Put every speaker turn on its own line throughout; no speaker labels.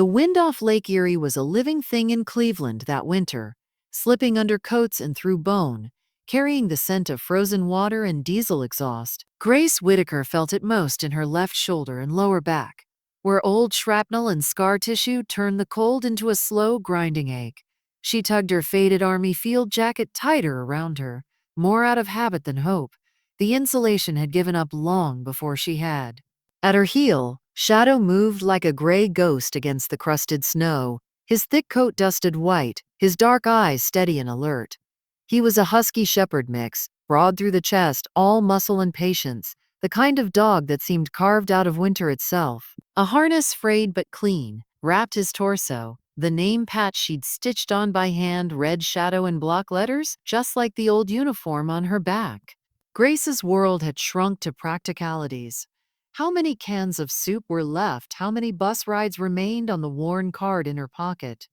The wind off Lake Erie was a living thing in Cleveland that winter, slipping under coats and through bone, carrying the scent of frozen water and diesel exhaust. Grace Whitaker felt it most in her left shoulder and lower back, where old shrapnel and scar tissue turned the cold into a slow, grinding ache. She tugged her faded army field jacket tighter around her, more out of habit than hope. The insulation had given up long before she had. At her heel, Shadow moved like a gray ghost against the crusted snow, his thick coat dusted white, his dark eyes steady and alert. He was a husky shepherd mix, broad through the chest, all muscle and patience, the kind of dog that seemed carved out of winter itself. A harness frayed but clean wrapped his torso. The name patch she'd stitched on by hand read Shadow in block letters, just like the old uniform on her back. Grace's world had shrunk to practicalities. How many cans of soup were left? How many bus rides remained on the worn card in her pocket?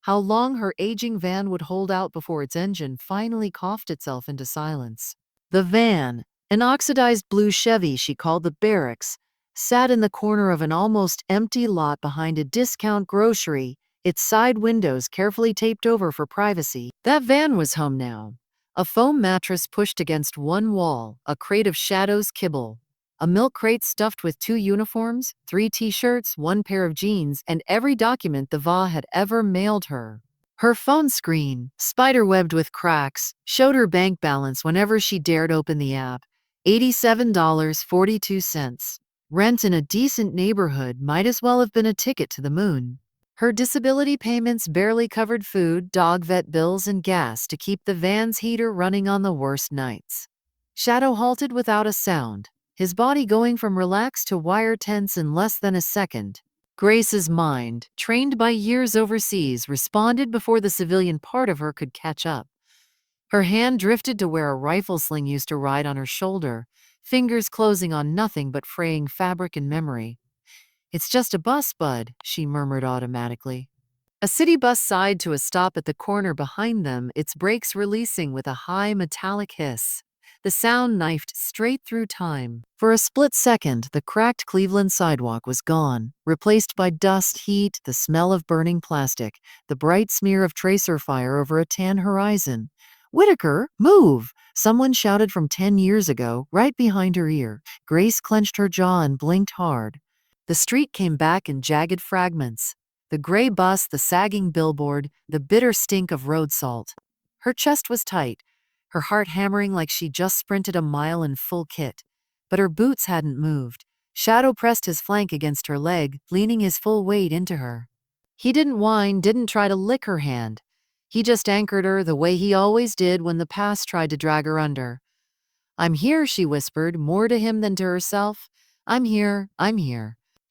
How long her aging van would hold out before its engine finally coughed itself into silence. The van, an oxidized blue Chevy she called the Barracks, sat in the corner of an almost empty lot behind a discount grocery, its side windows carefully taped over for privacy. That van was home now. A foam mattress pushed against one wall, a crate of Shadow's kibble, a milk crate stuffed with 2 uniforms, 3 t-shirts, 1 pair of jeans, and every document the VA had ever mailed her. Her phone screen, spiderwebbed with cracks, showed her bank balance whenever she dared open the app. $87.42. Rent in a decent neighborhood might as well have been a ticket to the moon. Her disability payments barely covered food, dog vet bills, and gas to keep the van's heater running on the worst nights. Shadow halted without a sound, his body going from relaxed to wire tense in less than a second. Grace's mind, trained by years overseas, responded before the civilian part of her could catch up. Her hand drifted to where a rifle sling used to ride on her shoulder, fingers closing on nothing but fraying fabric and memory. "It's just a bus, bud," she murmured automatically. A city bus sighed to a stop at the corner behind them, its brakes releasing with a high metallic hiss. The sound knifed straight through time. For a split second, the cracked Cleveland sidewalk was gone, replaced by dust, heat, the smell of burning plastic, the bright smear of tracer fire over a tan horizon. "Whitaker, move!" Someone shouted from 10 years ago, right behind her ear. Grace clenched her jaw and blinked hard. The street came back in jagged fragments. The gray bus, the sagging billboard, the bitter stink of road salt. Her chest was tight, her heart hammering like she just sprinted a mile in full kit. But her boots hadn't moved. Shadow pressed his flank against her leg, leaning his full weight into her. He didn't whine, didn't try to lick her hand. He just anchored her the way he always did when the past tried to drag her under. "I'm here," she whispered, more to him than to herself. I'm here.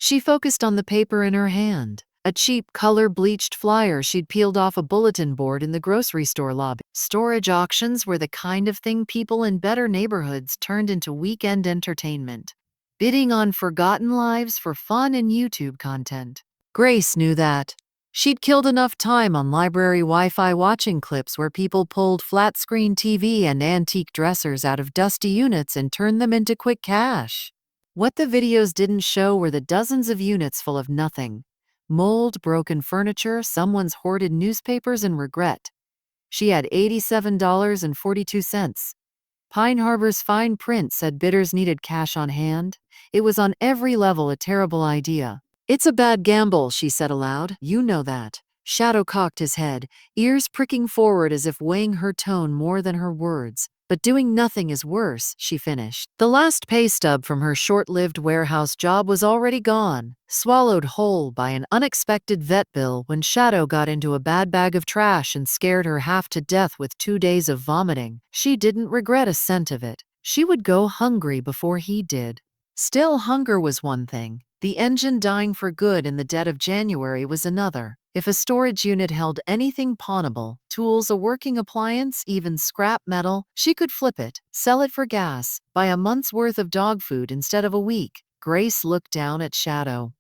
She focused on the paper in her hand. A cheap, color-bleached flyer she'd peeled off a bulletin board in the grocery store lobby. Storage auctions were the kind of thing people in better neighborhoods turned into weekend entertainment, bidding on forgotten lives for fun and YouTube content. Grace knew that. She'd killed enough time on library Wi-Fi watching clips where people pulled flat-screen TV and antique dressers out of dusty units and turned them into quick cash. What the videos didn't show were the dozens of units full of nothing. Mold, broken furniture, someone's hoarded newspapers, and regret. She had $87.42. Pine Harbor's fine print said bidders needed cash on hand. It was on every level a terrible idea. "It's a bad gamble," she said aloud. "You know that." Shadow cocked his head, ears pricking forward as if weighing her tone more than her words. "But doing nothing is worse," she finished. The last pay stub from her short-lived warehouse job was already gone, swallowed whole by an unexpected vet bill when Shadow got into a bad bag of trash and scared her half to death with 2 days of vomiting. She didn't regret a cent of it. She would go hungry before he did. Still, hunger was one thing. The engine dying for good in the dead of January was another. If a storage unit held anything pawnable, tools, a working appliance, even scrap metal, she could flip it, sell it for gas, buy a month's worth of dog food instead of a week. Grace looked down at Shadow.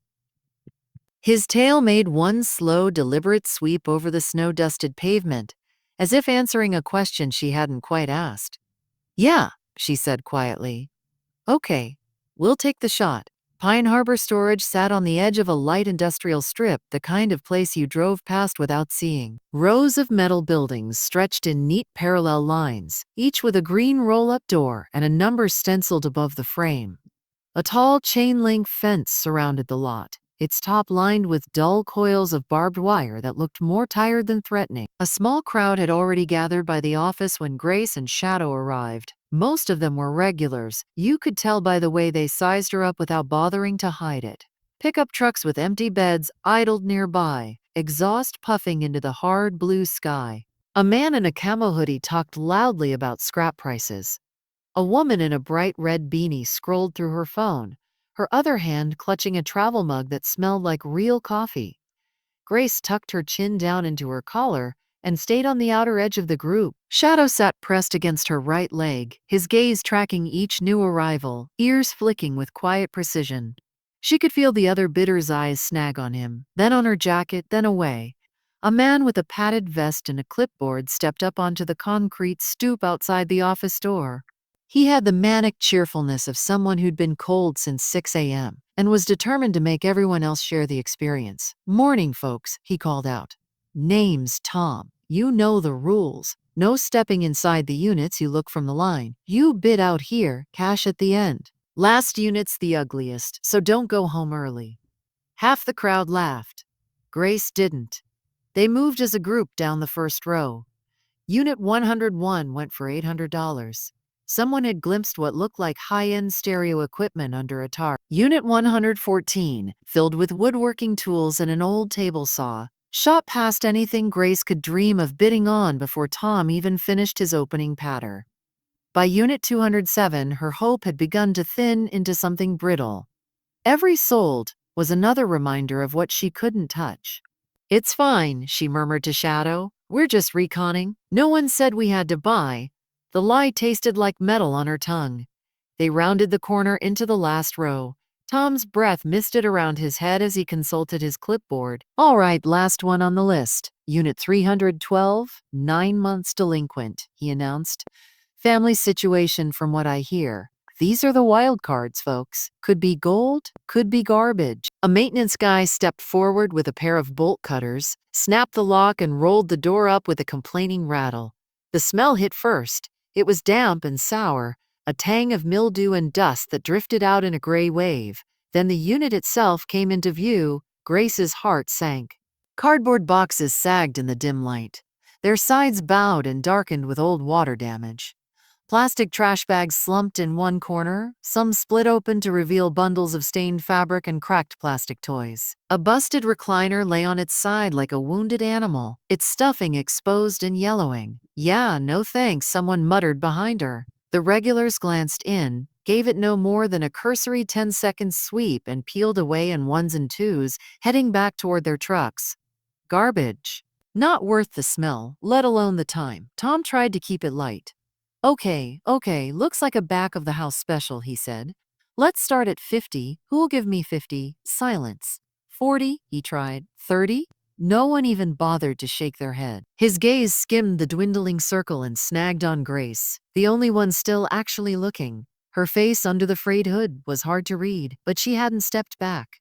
His tail made one slow, deliberate sweep over the snow-dusted pavement, as if answering a question she hadn't quite asked. "Yeah," she said quietly. "Okay, we'll take the shot." Pine Harbor Storage sat on the edge of a light industrial strip, the kind of place you drove past without seeing. Rows of metal buildings stretched in neat parallel lines, each with a green roll-up door and a number stenciled above the frame. A tall chain-link fence surrounded the lot, its top lined with dull coils of barbed wire that looked more tired than threatening. A small crowd had already gathered by the office when Grace and Shadow arrived. Most of them were regulars. You could tell by the way they sized her up without bothering to hide it. Pickup trucks with empty beds idled nearby, exhaust puffing into the hard blue sky. A man in a camo hoodie talked loudly about scrap prices. A woman in a bright red beanie scrolled through her phone, her other hand clutching a travel mug that smelled like real coffee. Grace tucked her chin down into her collar and stayed on the outer edge of the group. Shadow sat pressed against her right leg, his gaze tracking each new arrival, ears flicking with quiet precision. She could feel the other bidder's eyes snag on him, then on her jacket, then away. A man with a padded vest and a clipboard stepped up onto the concrete stoop outside the office door. He had the manic cheerfulness of someone who'd been cold since 6 a.m. and was determined to make everyone else share the experience. "Morning, folks," he called out. "Name's Tom. You know the rules. No stepping inside the units you look from the line. You bid out here, cash at the end. Last unit's the ugliest, so don't go home early." Half the crowd laughed. Grace didn't. They moved as a group down the first row. Unit 101 went for $800. Someone had glimpsed what looked like high-end stereo equipment under a tarp. Unit 114, filled with woodworking tools and an old table saw, shot past anything Grace could dream of bidding on before Tom even finished his opening patter. By Unit 207, her hope had begun to thin into something brittle. Every sold was another reminder of what she couldn't touch. "It's fine," she murmured to Shadow. "We're just reconning. No one said we had to buy." The lie tasted like metal on her tongue. They rounded the corner into the last row. Tom's breath misted around his head as he consulted his clipboard. "All right, last one on the list. Unit 312, 9 months delinquent," he announced. "Family situation from what I hear. These are the wild cards, folks. Could be gold, could be garbage." A maintenance guy stepped forward with a pair of bolt cutters, snapped the lock, and rolled the door up with a complaining rattle. The smell hit first. It was damp and sour, a tang of mildew and dust that drifted out in a gray wave. Then the unit itself came into view. Grace's heart sank. Cardboard boxes sagged in the dim light. Their sides bowed and darkened with old water damage. Plastic trash bags slumped in one corner, some split open to reveal bundles of stained fabric and cracked plastic toys. A busted recliner lay on its side like a wounded animal, its stuffing exposed and yellowing. "Yeah, no thanks," someone muttered behind her. The regulars glanced in, gave it no more than a cursory 10-second sweep, and peeled away in ones and twos, heading back toward their trucks. Garbage. Not worth the smell, let alone the time. Tom tried to keep it light. Okay, looks like a back-of-the-house special," he said. "Let's start at 50. Who'll give me 50? Silence. 40, he tried. 30? No one even bothered to shake their head. His gaze skimmed the dwindling circle and snagged on Grace, the only one still actually looking. Her face under the frayed hood was hard to read, but she hadn't stepped back.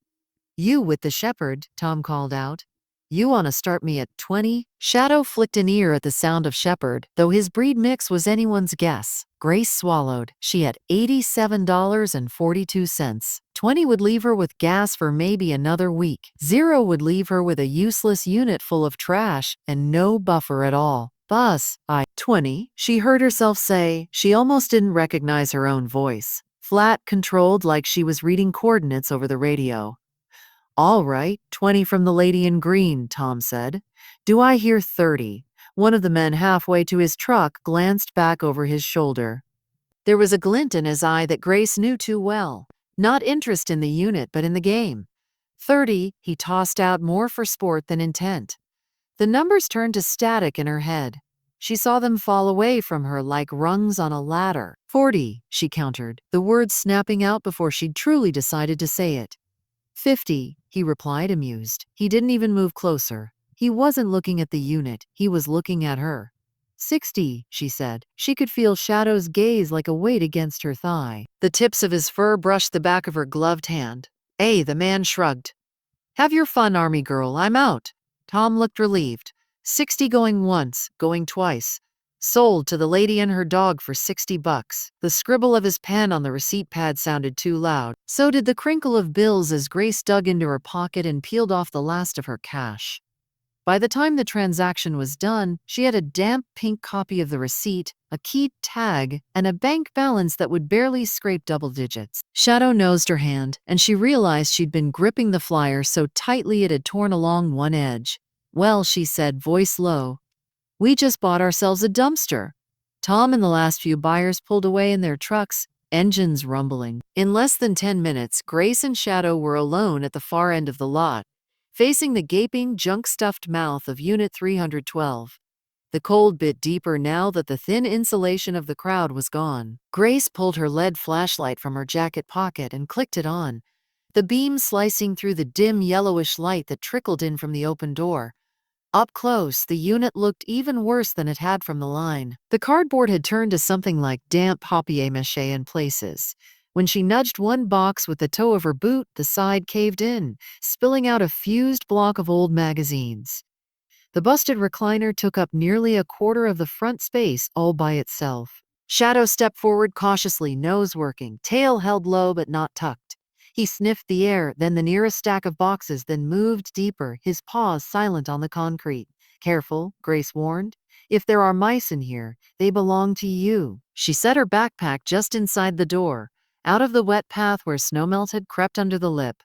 "You with the shepherd," Tom called out. "You want to start me at 20? Shadow flicked an ear at the sound of shepherd, though his breed mix was anyone's guess. Grace swallowed. She had $87.42. 20 would leave her with gas for maybe another week. 0 would leave her with a useless unit full of trash and no buffer at all. "Boss, 20, she heard herself say. She almost didn't recognize her own voice. Flat, controlled, like she was reading coordinates over the radio. "All right, 20 from the lady in green," Tom said. "Do I hear 30? One of the men halfway to his truck glanced back over his shoulder. There was a glint in his eye that Grace knew too well. Not interest in the unit, but in the game. 30, he tossed out more for sport than intent. The numbers turned to static in her head. She saw them fall away from her like rungs on a ladder. 40, she countered, the words snapping out before she'd truly decided to say it. 50, he replied, amused. He didn't even move closer. He wasn't looking at the unit, he was looking at her. 60, she said. She could feel Shadow's gaze like a weight against her thigh. The tips of his fur brushed the back of her gloved hand. The man shrugged. Have your fun, army girl, I'm out. Tom looked relieved. 60 going once, going twice. Sold to the lady and her dog for $60. The scribble of his pen on the receipt pad sounded too loud. So did the crinkle of bills as Grace dug into her pocket and peeled off the last of her cash. By the time the transaction was done, she had a damp pink copy of the receipt, a keyed tag, and a bank balance that would barely scrape double digits. Shadow nosed her hand, and she realized she'd been gripping the flyer so tightly it had torn along one edge. Well, she said, voice low, we just bought ourselves a dumpster. Tom and the last few buyers pulled away in their trucks, engines rumbling. In less than 10 minutes, Grace and Shadow were alone at the far end of the lot, facing the gaping, junk-stuffed mouth of Unit 312. The cold bit deeper now that the thin insulation of the crowd was gone. Grace pulled her lead flashlight from her jacket pocket and clicked it on, the beam slicing through the dim yellowish light that trickled in from the open door. Up close, the unit looked even worse than it had from the line. The cardboard had turned to something like damp papier-mâché in places. When she nudged one box with the toe of her boot, the side caved in, spilling out a fused block of old magazines. The busted recliner took up nearly a quarter of the front space all by itself. Shadow stepped forward cautiously, nose working, tail held low but not tucked. He sniffed the air, then the nearest stack of boxes, then moved deeper, his paws silent on the concrete. Careful, Grace warned. If there are mice in here, they belong to you. She set her backpack just inside the door, out of the wet path where snowmelt had crept under the lip.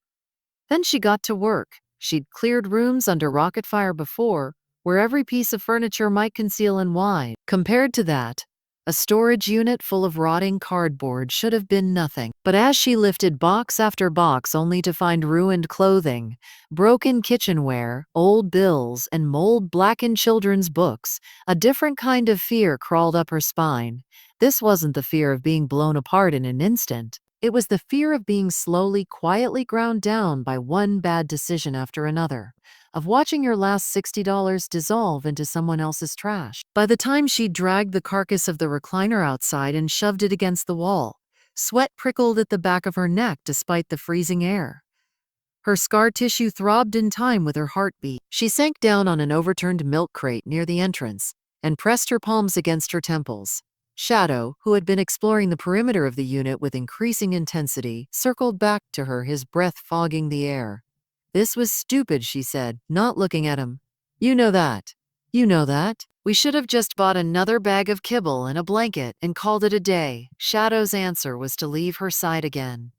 Then she got to work. She'd cleared rooms under rocket fire before, where every piece of furniture might conceal and wide. Compared to that, a storage unit full of rotting cardboard should have been nothing. But as she lifted box after box only to find ruined clothing, broken kitchenware, old bills, and mold-blackened children's books, a different kind of fear crawled up her spine. This wasn't the fear of being blown apart in an instant. It was the fear of being slowly, quietly ground down by one bad decision after another, of watching your last $60 dissolve into someone else's trash. By the time she dragged the carcass of the recliner outside and shoved it against the wall, sweat prickled at the back of her neck despite the freezing air. Her scar tissue throbbed in time with her heartbeat. She sank down on an overturned milk crate near the entrance and pressed her palms against her temples. Shadow, who had been exploring the perimeter of the unit with increasing intensity, circled back to her, his breath fogging the air. This was stupid, she said, not looking at him. You know that. You know that. We should have just bought another bag of kibble and a blanket and called it a day. Shadow's answer was to leave her side again.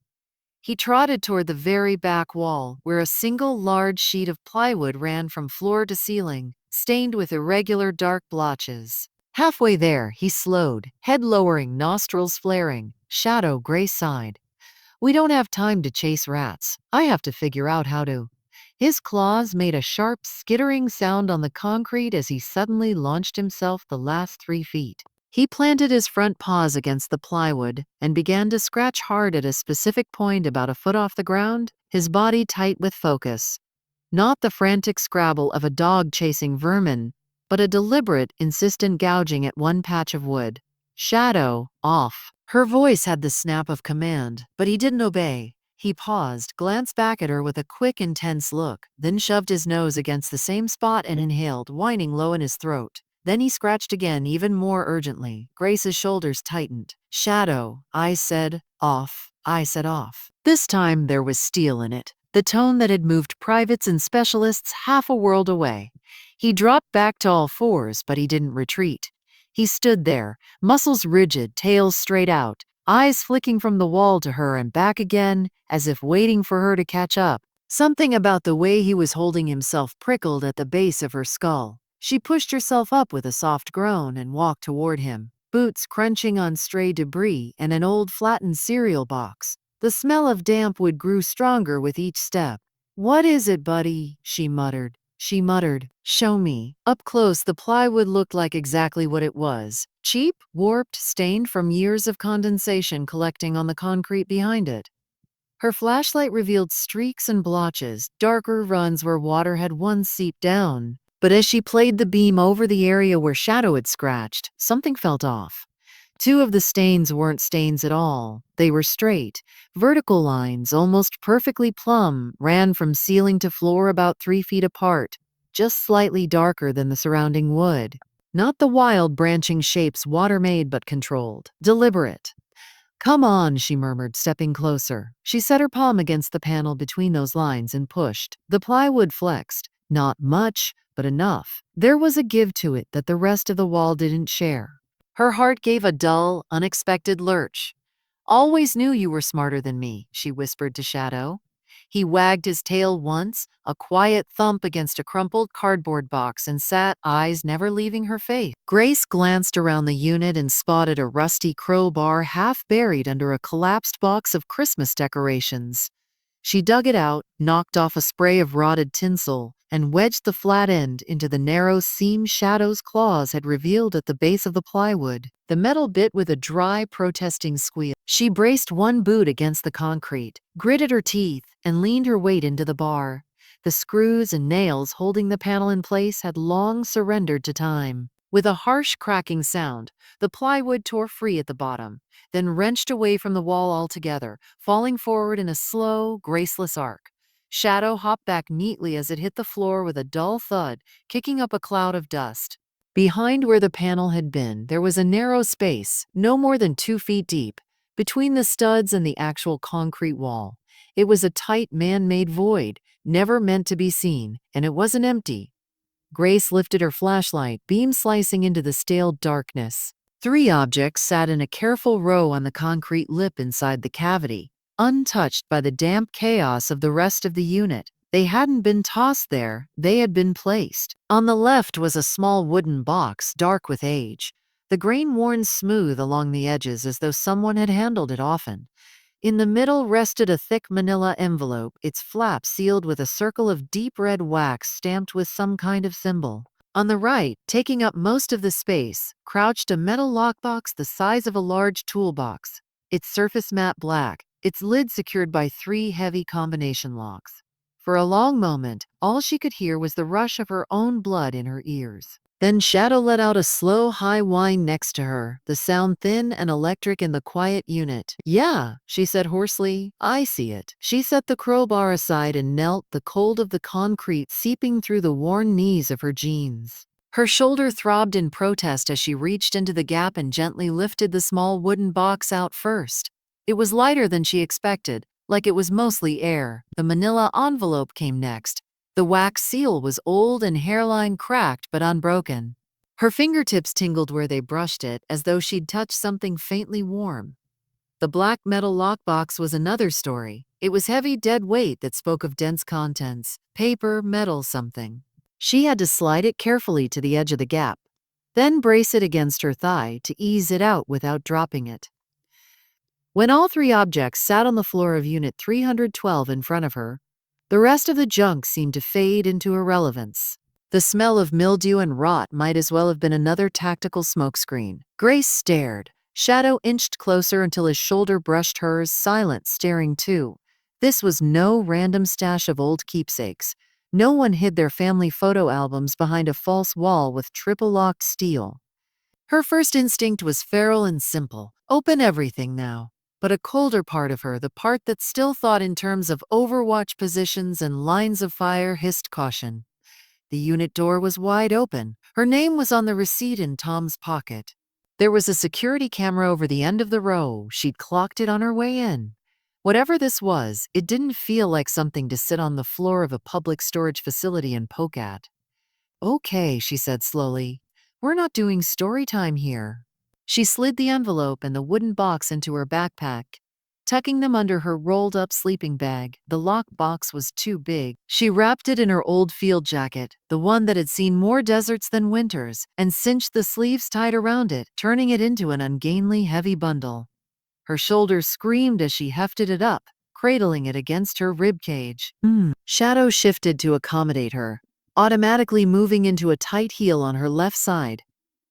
He trotted toward the very back wall, where a single large sheet of plywood ran from floor to ceiling, stained with irregular dark blotches. Halfway there, he slowed, head lowering, nostrils flaring. Shadow, Grace sighed. We don't have time to chase rats. I have to figure out how to. His claws made a sharp, skittering sound on the concrete as he suddenly launched himself the last 3 feet. He planted his front paws against the plywood and began to scratch hard at a specific point about a foot off the ground, his body tight with focus. Not the frantic scrabble of a dog chasing vermin, but a deliberate, insistent gouging at one patch of wood. Shadow, off. Her voice had the snap of command, but he didn't obey. He paused, glanced back at her with a quick, intense look, then shoved his nose against the same spot and inhaled, whining low in his throat. Then he scratched again, even more urgently. Grace's shoulders tightened. Shadow, I said, off. I said off. This time there was steel in it, the tone that had moved privates and specialists half a world away. He dropped back to all fours, but he didn't retreat. He stood there, muscles rigid, tail straight out, eyes flicking from the wall to her and back again, as if waiting for her to catch up. Something about the way he was holding himself prickled at the base of her skull. She pushed herself up with a soft groan and walked toward him, boots crunching on stray debris and an old flattened cereal box. The smell of damp wood grew stronger with each step. What is it, buddy? She muttered. Show me. Up close, the plywood looked like exactly what it was. Cheap, warped, stained from years of condensation collecting on the concrete behind it. Her flashlight revealed streaks and blotches, darker runs where water had once seeped down. But as she played the beam over the area where Shadow had scratched, something felt off. Two of the stains weren't stains at all. They were straight, vertical lines, almost perfectly plumb, ran from ceiling to floor about 3 feet apart, just slightly darker than the surrounding wood. Not the wild branching shapes water made, but controlled, deliberate. Come on, she murmured, stepping closer. She set her palm against the panel between those lines and pushed. The plywood flexed. Not much, but enough. There was a give to it that the rest of the wall didn't share. Her heart gave a dull, unexpected lurch. Always knew you were smarter than me, she whispered to Shadow. He wagged his tail once, a quiet thump against a crumpled cardboard box, and sat, eyes never leaving her face. Grace glanced around the unit and spotted a rusty crowbar half buried under a collapsed box of Christmas decorations. She dug it out, knocked off a spray of rotted tinsel, and wedged the flat end into the narrow seam Shadow's claws had revealed at the base of the plywood. The metal bit with a dry, protesting squeal. She braced one boot against the concrete, gritted her teeth, and leaned her weight into the bar. The screws and nails holding the panel in place had long surrendered to time. With a harsh cracking sound, the plywood tore free at the bottom, then wrenched away from the wall altogether, falling forward in a slow, graceless arc. Shadow hopped back neatly as it hit the floor with a dull thud, kicking up a cloud of dust. Behind where the panel had been, there was a narrow space, no more than 2 feet deep, between the studs and the actual concrete wall. It was a tight, man-made void, never meant to be seen, and it wasn't empty. Grace lifted her flashlight, beam slicing into the stale darkness. 3 objects sat in a careful row on the concrete lip inside the cavity, untouched by the damp chaos of the rest of the unit. They hadn't been tossed there, they had been placed. On the left was a small wooden box, dark with age, the grain worn smooth along the edges as though someone had handled it often. In the middle rested a thick manila envelope, its flap sealed with a circle of deep red wax stamped with some kind of symbol. On the right, taking up most of the space, crouched a metal lockbox the size of a large toolbox, its surface matte black, its lid secured by 3 heavy combination locks. For a long moment, all she could hear was the rush of her own blood in her ears. Then Shadow let out a slow, high whine next to her, the sound thin and electric in the quiet unit. "Yeah," she said hoarsely, "I see it." She set the crowbar aside and knelt, the cold of the concrete seeping through the worn knees of her jeans. Her shoulder throbbed in protest as she reached into the gap and gently lifted the small wooden box out first. It was lighter than she expected, like it was mostly air. The manila envelope came next. The wax seal was old and hairline cracked but unbroken. Her fingertips tingled where they brushed it, as though she'd touched something faintly warm. The black metal lockbox was another story. It was heavy, dead weight that spoke of dense contents, paper, metal, something. She had to slide it carefully to the edge of the gap, then brace it against her thigh to ease it out without dropping it. When all 3 objects sat on the floor of Unit 312 in front of her, the rest of the junk seemed to fade into irrelevance. The smell of mildew and rot might as well have been another tactical smokescreen. Grace stared. Shadow inched closer until his shoulder brushed hers, silent, staring too. This was no random stash of old keepsakes. No one hid their family photo albums behind a false wall with triple-locked steel. Her first instinct was feral and simple. Open everything now. But a colder part of her, the part that still thought in terms of overwatch positions and lines of fire, hissed caution. The unit door was wide open. Her name was on the receipt in Tom's pocket. There was a security camera over the end of the row. She'd clocked it on her way in. Whatever this was, it didn't feel like something to sit on the floor of a public storage facility and poke at. "Okay," she said slowly. "We're not doing story time here." She slid the envelope and the wooden box into her backpack, tucking them under her rolled-up sleeping bag. The lock box was too big. She wrapped it in her old field jacket, the one that had seen more deserts than winters, and cinched the sleeves tight around it, turning it into an ungainly, heavy bundle. Her shoulders screamed as she hefted it up, cradling it against her ribcage. Shadow shifted to accommodate her, automatically moving into a tight heel on her left side,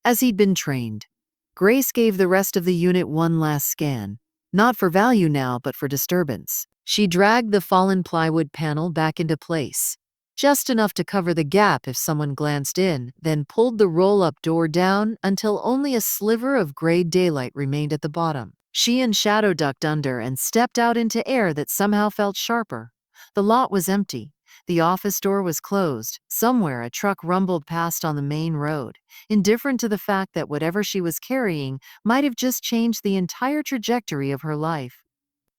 as he'd been trained. Grace gave the rest of the unit one last scan, not for value now, but for disturbance. She dragged the fallen plywood panel back into place. just enough to cover the gap if someone glanced in, then pulled the roll-up door down until only a sliver of gray daylight remained at the bottom. She and Shadow ducked under and stepped out into air that somehow felt sharper. The lot was empty. The office door was closed. Somewhere, a truck rumbled past on the main road, indifferent to the fact that whatever she was carrying might have just changed the entire trajectory of her life.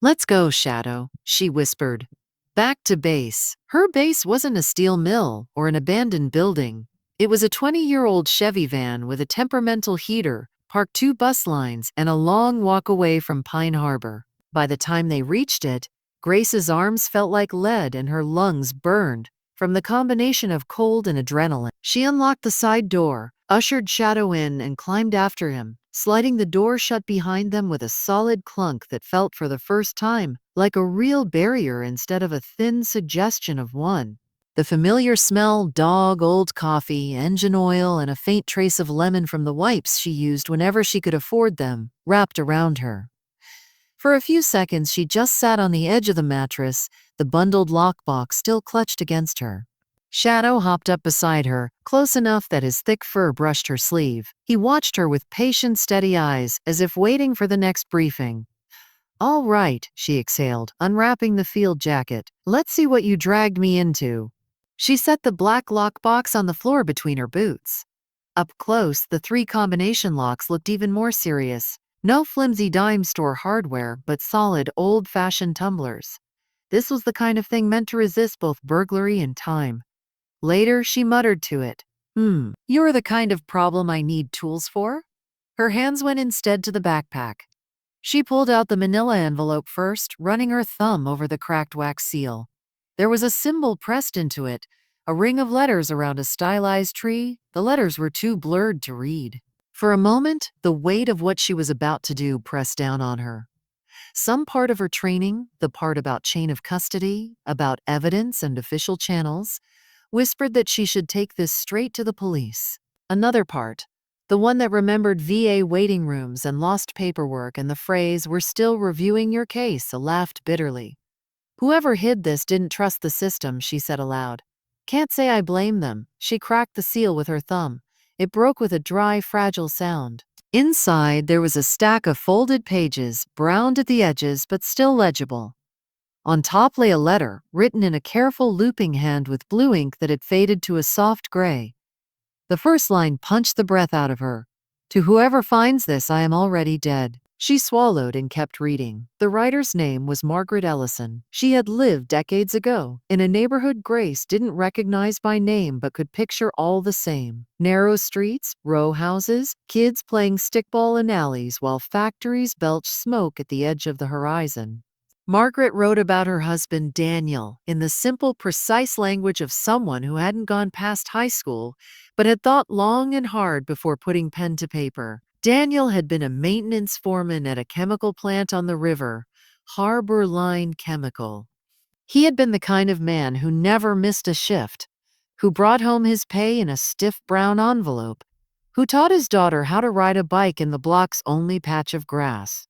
"Let's go, Shadow," she whispered. Back to base. Her base wasn't a steel mill or an abandoned building. It was a 20-year-old Chevy van with a temperamental heater, parked 2 bus lines, and a long walk away from Pine Harbor. By the time they reached it, Grace's arms felt like lead and her lungs burned from the combination of cold and adrenaline. She unlocked the side door, ushered Shadow in, and climbed after him, sliding the door shut behind them with a solid clunk that felt for the first time like a real barrier instead of a thin suggestion of one. The familiar smell, dog, old coffee, engine oil, and a faint trace of lemon from the wipes she used whenever she could afford them, wrapped around her. For a few seconds, she just sat on the edge of the mattress, the bundled lockbox still clutched against her. Shadow hopped up beside her, close enough that his thick fur brushed her sleeve. He watched her with patient, steady eyes, as if waiting for the next briefing. "All right," she exhaled, unwrapping the field jacket. "Let's see what you dragged me into." She set the black lockbox on the floor between her boots. Up close, the 3 combination locks looked even more serious. No flimsy dime store hardware, but solid, old-fashioned tumblers. This was the kind of thing meant to resist both burglary and time. Later, she muttered to it, "You're the kind of problem I need tools for?" Her hands went instead to the backpack. She pulled out the manila envelope first, running her thumb over the cracked wax seal. There was a symbol pressed into it, a ring of letters around a stylized tree. The letters were too blurred to read. For a moment, the weight of what she was about to do pressed down on her. Some part of her training, the part about chain of custody, about evidence and official channels, whispered that she should take this straight to the police. Another part, the one that remembered VA waiting rooms and lost paperwork and the phrase, "We're still reviewing your case," laughed bitterly. "Whoever hid this didn't trust the system," she said aloud. "Can't say I blame them." She cracked the seal with her thumb. It broke with a dry, fragile sound. Inside, there was a stack of folded pages, browned at the edges but still legible. On top lay a letter, written in a careful looping hand with blue ink that had faded to a soft gray. The first line punched the breath out of her. "To whoever finds this, I am already dead." She swallowed and kept reading. The writer's name was Margaret Ellison. She had lived decades ago in a neighborhood Grace didn't recognize by name but could picture all the same. Narrow streets, row houses, kids playing stickball in alleys while factories belched smoke at the edge of the horizon. Margaret wrote about her husband Daniel in the simple, precise language of someone who hadn't gone past high school but had thought long and hard before putting pen to paper. Daniel had been a maintenance foreman at a chemical plant on the river, Harbor Line Chemical. He had been the kind of man who never missed a shift, who brought home his pay in a stiff brown envelope, who taught his daughter how to ride a bike in the block's only patch of grass.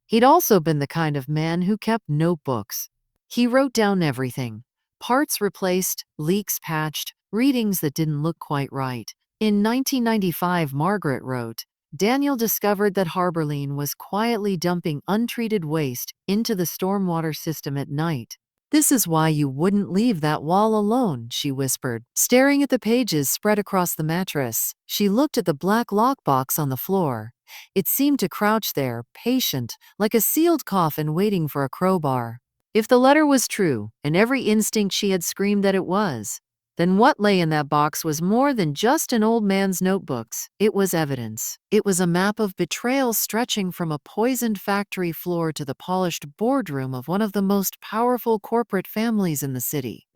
He'd also been the kind of man who kept notebooks. He wrote down everything: parts replaced, leaks patched, readings that didn't look quite right. In 1995, Margaret wrote, Daniel discovered that Harborline was quietly dumping untreated waste into the stormwater system at night. "This is why you wouldn't leave that wall alone," she whispered. Staring at the pages spread across the mattress, she looked at the black lockbox on the floor. It seemed to crouch there, patient, like a sealed coffin waiting for a crowbar. If the letter was true, and every instinct she had screamed that it was, then what lay in that box was more than just an old man's notebooks. It was evidence. It was a map of betrayal stretching from a poisoned factory floor to the polished boardroom of one of the most powerful corporate families in the city.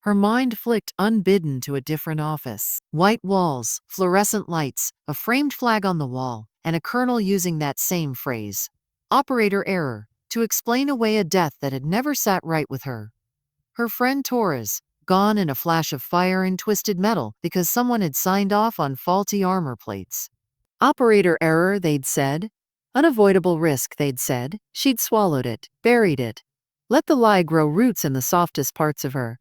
Her mind flicked unbidden to a different office. White walls, fluorescent lights, a framed flag on the wall, and a colonel using that same phrase, "operator error," to explain away a death that had never sat right with her. Her friend Torres, gone in a flash of fire and twisted metal because someone had signed off on faulty armor plates. Operator error, they'd said. Unavoidable risk, they'd said. She'd swallowed it, buried it. Let the lie grow roots in the softest parts of her.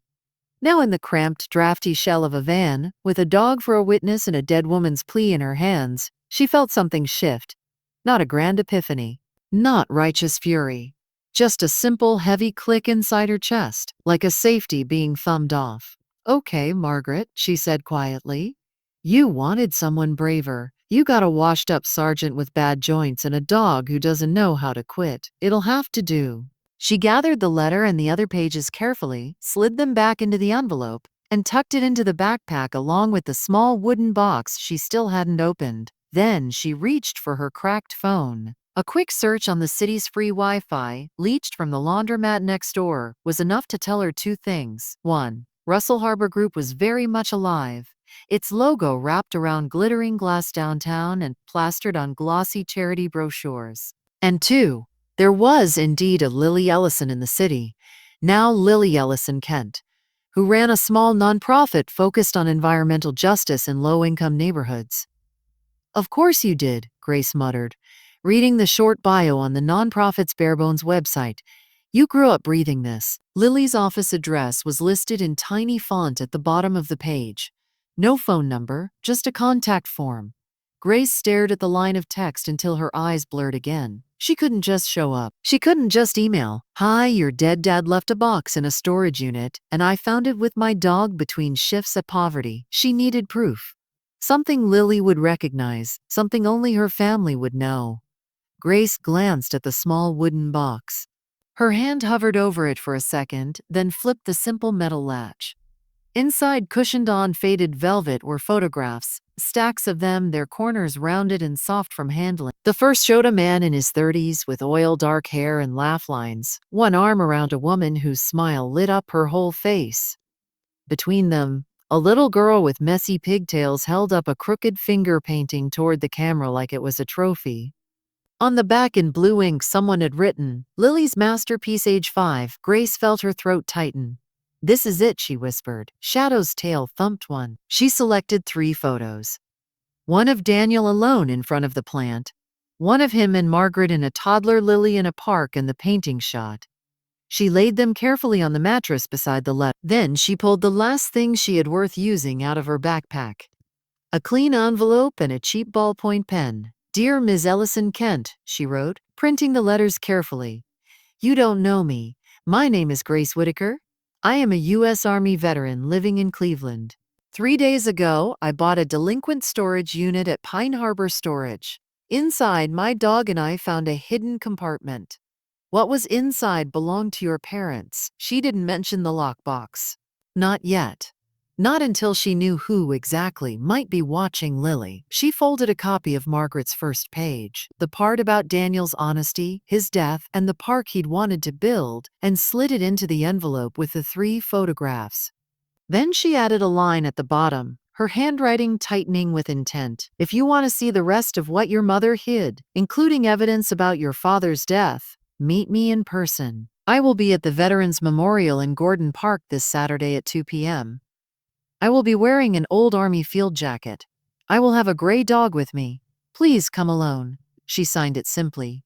Now in the cramped, drafty shell of a van, with a dog for a witness and a dead woman's plea in her hands, she felt something shift. Not a grand epiphany, not righteous fury. Just a simple, heavy click inside her chest, like a safety being thumbed off. "Okay, Margaret," she said quietly. "You wanted someone braver. You got a washed up sergeant with bad joints and a dog who doesn't know how to quit. It'll have to do." She gathered the letter and the other pages carefully, slid them back into the envelope, and tucked it into the backpack along with the small wooden box she still hadn't opened. Then she reached for her cracked phone. A quick search on the city's free Wi-Fi, leached from the laundromat next door, was enough to tell her two things. 1. Russell Harbor Group was very much alive, its logo wrapped around glittering glass downtown and plastered on glossy charity brochures. And 2. There was indeed a Lily Ellison in the city, now Lily Ellison Kent, who ran a small nonprofit focused on environmental justice in low-income neighborhoods. "Of course you did," Grace muttered, reading the short bio on the nonprofit's barebones website. "You grew up breathing this." Lily's office address was listed in tiny font at the bottom of the page. No phone number, just a contact form. Grace stared at the line of text until her eyes blurred again. She couldn't just show up. She couldn't just email, "Hi, your dead dad left a box in a storage unit, and I found it with my dog between shifts at Poverty." She needed proof. Something Lily would recognize, something only her family would know. Grace glanced at the small wooden box. Her hand hovered over it for a second, then flipped the simple metal latch. Inside, cushioned on faded velvet, were photographs, stacks of them, their corners rounded and soft from handling. The first showed a man in his 30s with oil dark hair and laugh lines, one arm around a woman whose smile lit up her whole face. Between them, a little girl with messy pigtails held up a crooked finger painting toward the camera like it was a trophy. On the back in blue ink someone had written, "Lily's masterpiece age 5. Grace felt her throat tighten. "This is it," she whispered. Shadow's tail thumped one. She selected 3 photos. One of Daniel alone in front of the plant. One of him and Margaret in a toddler Lily in a park, and the painting shot. She laid them carefully on the mattress beside the letter. Then she pulled the last thing she had worth using out of her backpack. A clean envelope and a cheap ballpoint pen. "Dear Ms. Ellison Kent," she wrote, printing the letters carefully. "You don't know me. My name is Grace Whitaker. I am a U.S. Army veteran living in Cleveland. 3 days ago, I bought a delinquent storage unit at Pine Harbor Storage. Inside, my dog and I found a hidden compartment. What was inside belonged to your parents." She didn't mention the lockbox. Not yet. Not until she knew who exactly might be watching Lily. She folded a copy of Margaret's first page, the part about Daniel's honesty, his death, and the park he'd wanted to build, and slid it into the envelope with the 3 photographs. Then she added a line at the bottom, her handwriting tightening with intent. "If you want to see the rest of what your mother hid, including evidence about your father's death, meet me in person. I will be at the Veterans Memorial in Gordon Park this Saturday at 2 p.m. I will be wearing an old Army field jacket. I will have a gray dog with me. Please come alone." She signed it simply.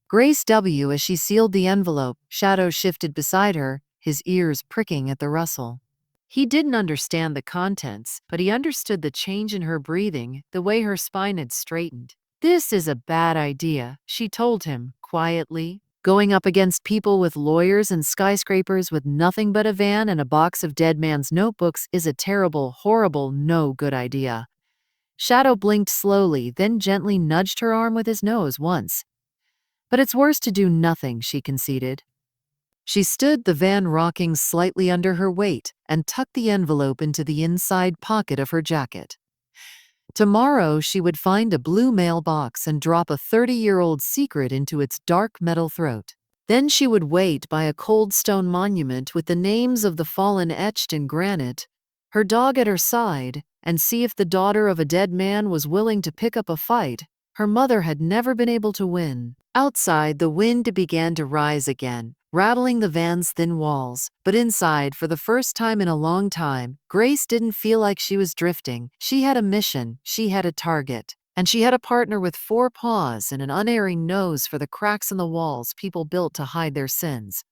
Grace W. As she sealed the envelope, Shadow shifted beside her, his ears pricking at the rustle. He didn't understand the contents, but he understood the change in her breathing, the way her spine had straightened. "This is a bad idea," she told him, quietly. "Going up against people with lawyers and skyscrapers with nothing but a van and a box of dead man's notebooks is a terrible, horrible, no good idea." Shadow blinked slowly, then gently nudged her arm with his nose once. "But it's worse to do nothing," she conceded. She stood, the van rocking slightly under her weight, and tucked the envelope into the inside pocket of her jacket. Tomorrow she would find a blue mailbox and drop a 30-year-old secret into its dark metal throat. Then she would wait by a cold stone monument with the names of the fallen etched in granite, her dog at her side, and see if the daughter of a dead man was willing to pick up a fight her mother had never been able to win. Outside, the wind began to rise again, rattling the van's thin walls. But inside, for the first time in a long time, Grace didn't feel like she was drifting. She had a mission, she had a target, and she had a partner with 4 paws and an unerring nose for the cracks in the walls people built to hide their sins.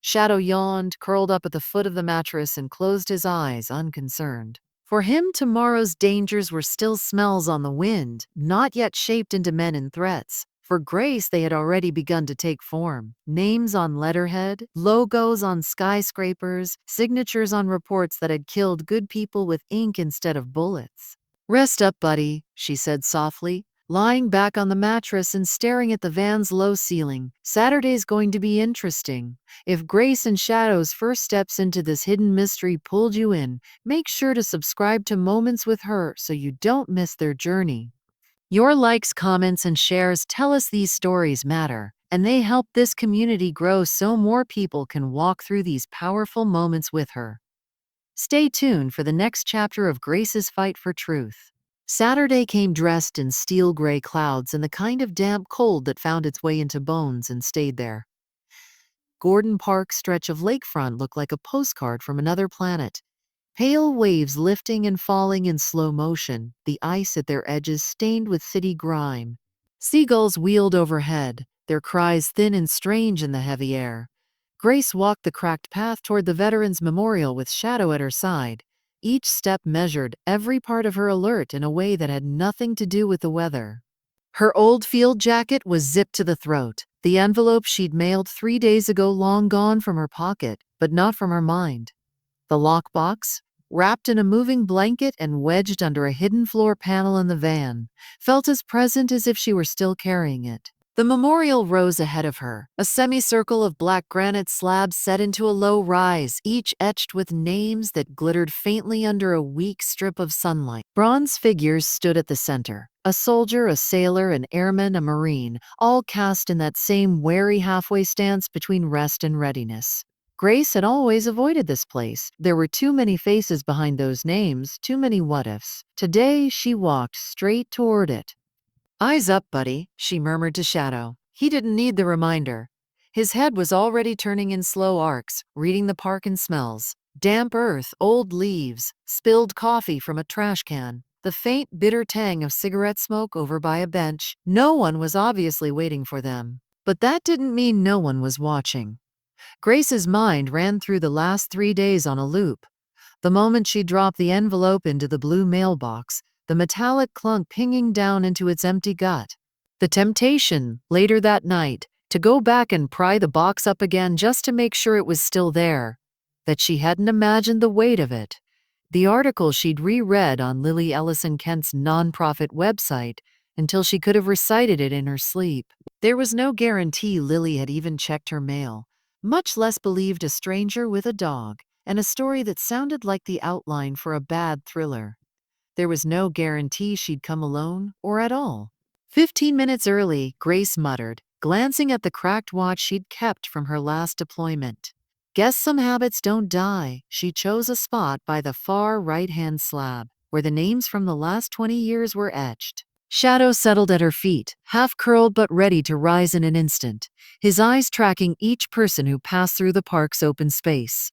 Shadow yawned, curled up at the foot of the mattress, and closed his eyes, unconcerned. For him, tomorrow's dangers were still smells on the wind, not yet shaped into men and threats. For Grace, they had already begun to take form. Names on letterhead, logos on skyscrapers, signatures on reports that had killed good people with ink instead of bullets. "Rest up, buddy," she said softly, lying back on the mattress and staring at the van's low ceiling. "Saturday's going to be interesting. If Grace and Shadow's first steps into this hidden mystery pulled you in, make sure to subscribe to Moments with Her so you don't miss their journey. Your likes, comments, and shares tell us these stories matter, and they help this community grow so more people can walk through these powerful moments with her." Stay tuned for the next chapter of Grace's fight for truth. Saturday came dressed in steel gray clouds and the kind of damp cold that found its way into bones and stayed there. Gordon Park's stretch of lakefront looked like a postcard from another planet. Pale waves lifting and falling in slow motion, the ice at their edges stained with city grime. Seagulls wheeled overhead, their cries thin and strange in the heavy air. Grace walked the cracked path toward the Veterans Memorial with Shadow at her side. Each step measured, every part of her alert in a way that had nothing to do with the weather. Her old field jacket was zipped to the throat, the envelope she'd mailed 3 days ago long gone from her pocket, but not from her mind. The lockbox, wrapped in a moving blanket and wedged under a hidden floor panel in the van, felt as present as if she were still carrying it. The memorial rose ahead of her, a semicircle of black granite slabs set into a low rise, each etched with names that glittered faintly under a weak strip of sunlight. Bronze figures stood at the center, a soldier, a sailor, an airman, a marine, all cast in that same wary halfway stance between rest and readiness. Grace had always avoided this place. There were too many faces behind those names, too many what-ifs. Today, she walked straight toward it. "Eyes up, buddy," she murmured to Shadow. He didn't need the reminder. His head was already turning in slow arcs, reading the park and smells. Damp earth, old leaves, spilled coffee from a trash can, the faint, bitter tang of cigarette smoke over by a bench. No one was obviously waiting for them. But that didn't mean no one was watching. Grace's mind ran through the last 3 days on a loop. The moment she dropped the envelope into the blue mailbox, the metallic clunk pinging down into its empty gut. The temptation, later that night, to go back and pry the box up again just to make sure it was still there. That she hadn't imagined the weight of it. The article she'd reread on Lily Ellison Kent's nonprofit website until she could have recited it in her sleep. There was no guarantee Lily had even checked her mail, much less believed a stranger with a dog, and a story that sounded like the outline for a bad thriller. There was no guarantee she'd come alone or at all. 15 minutes early, Grace muttered, glancing at the cracked watch she'd kept from her last deployment. Guess some habits don't die. She chose a spot by the far right-hand slab, where the names from the last 20 years were etched. Shadow settled at her feet, half curled but ready to rise in an instant, his eyes tracking each person who passed through the park's open space.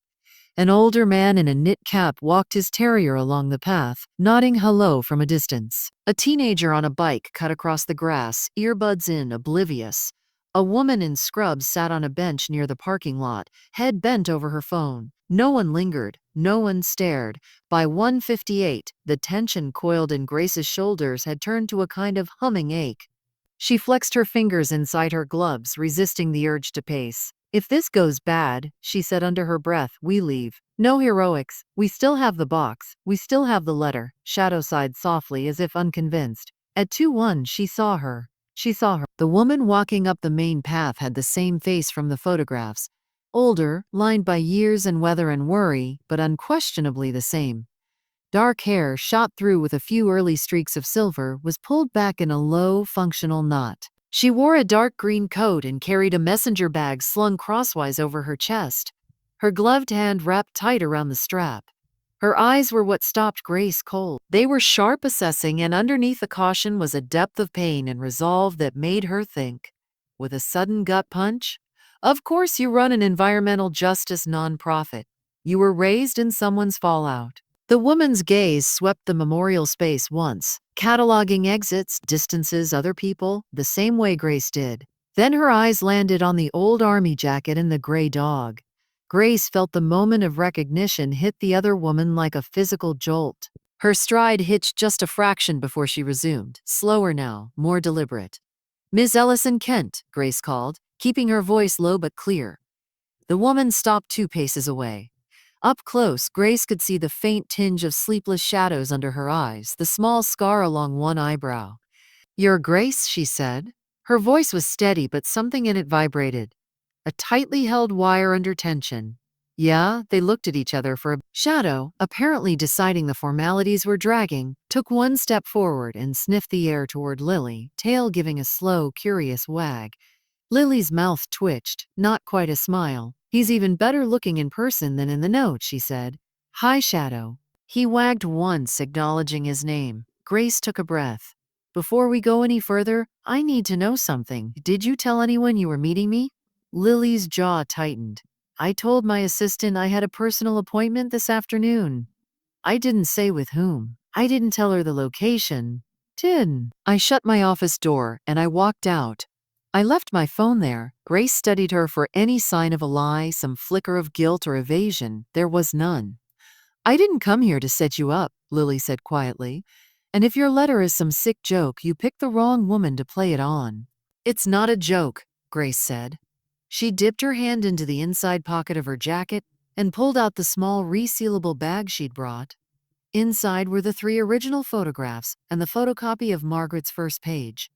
An older man in a knit cap walked his terrier along the path, nodding hello from a distance. A teenager on a bike cut across the grass, earbuds in, oblivious. A woman in scrubs sat on a bench near the parking lot, head bent over her phone. No one lingered, no one stared. By 1:58, the tension coiled in Grace's shoulders had turned to a kind of humming ache. She flexed her fingers inside her gloves, resisting the urge to pace. "If this goes bad," she said under her breath, "we leave. No heroics. We still have the box. We still have the letter." Shadow sighed softly as if unconvinced. At 2:01, she saw her. The woman walking up the main path had the same face from the photographs. Older, lined by years and weather and worry, but unquestionably the same. Dark hair, shot through with a few early streaks of silver, was pulled back in a low, functional knot. She wore a dark green coat and carried a messenger bag slung crosswise over her chest, her gloved hand wrapped tight around the strap. Her eyes were what stopped Grace cold. They were sharp, assessing, and underneath the caution was a depth of pain and resolve that made her think. With a sudden gut punch, "Of course you run an environmental justice nonprofit. You were raised in someone's fallout." The woman's gaze swept the memorial space once, cataloging exits, distances, other people, the same way Grace did. Then her eyes landed on the old army jacket and the gray dog. Grace felt the moment of recognition hit the other woman like a physical jolt. Her stride hitched just a fraction before she resumed, slower now, more deliberate. "Miss Ellison Kent," Grace called, keeping her voice low but clear. The woman stopped 2 paces away. Up close, Grace could see the faint tinge of sleepless shadows under her eyes, the small scar along one eyebrow. "Your Grace," she said. Her voice was steady, but something in it vibrated. A tightly held wire under tension. Yeah, they looked at each other for a shadow, apparently deciding the formalities were dragging, took one step forward and sniffed the air toward Lily, tail giving a slow, curious wag. Lily's mouth twitched, not quite a smile. "He's even better looking in person than in the note," she said. "Hi, Shadow." He wagged once, acknowledging his name. Grace took a breath. "Before we go any further, I need to know something. Did you tell anyone you were meeting me?" Lily's jaw tightened. "I told my assistant I had a personal appointment this afternoon. I didn't say with whom. I didn't tell her the location. I shut my office door and I walked out. I left my phone there." Grace studied her for any sign of a lie, some flicker of guilt or evasion. There was none. "I didn't come here to set you up," Lily said quietly. "And if your letter is some sick joke, you picked the wrong woman to play it on." "It's not a joke," Grace said. She dipped her hand into the inside pocket of her jacket and pulled out the small resealable bag she'd brought. Inside were the 3 original photographs and the photocopy of Margaret's first page.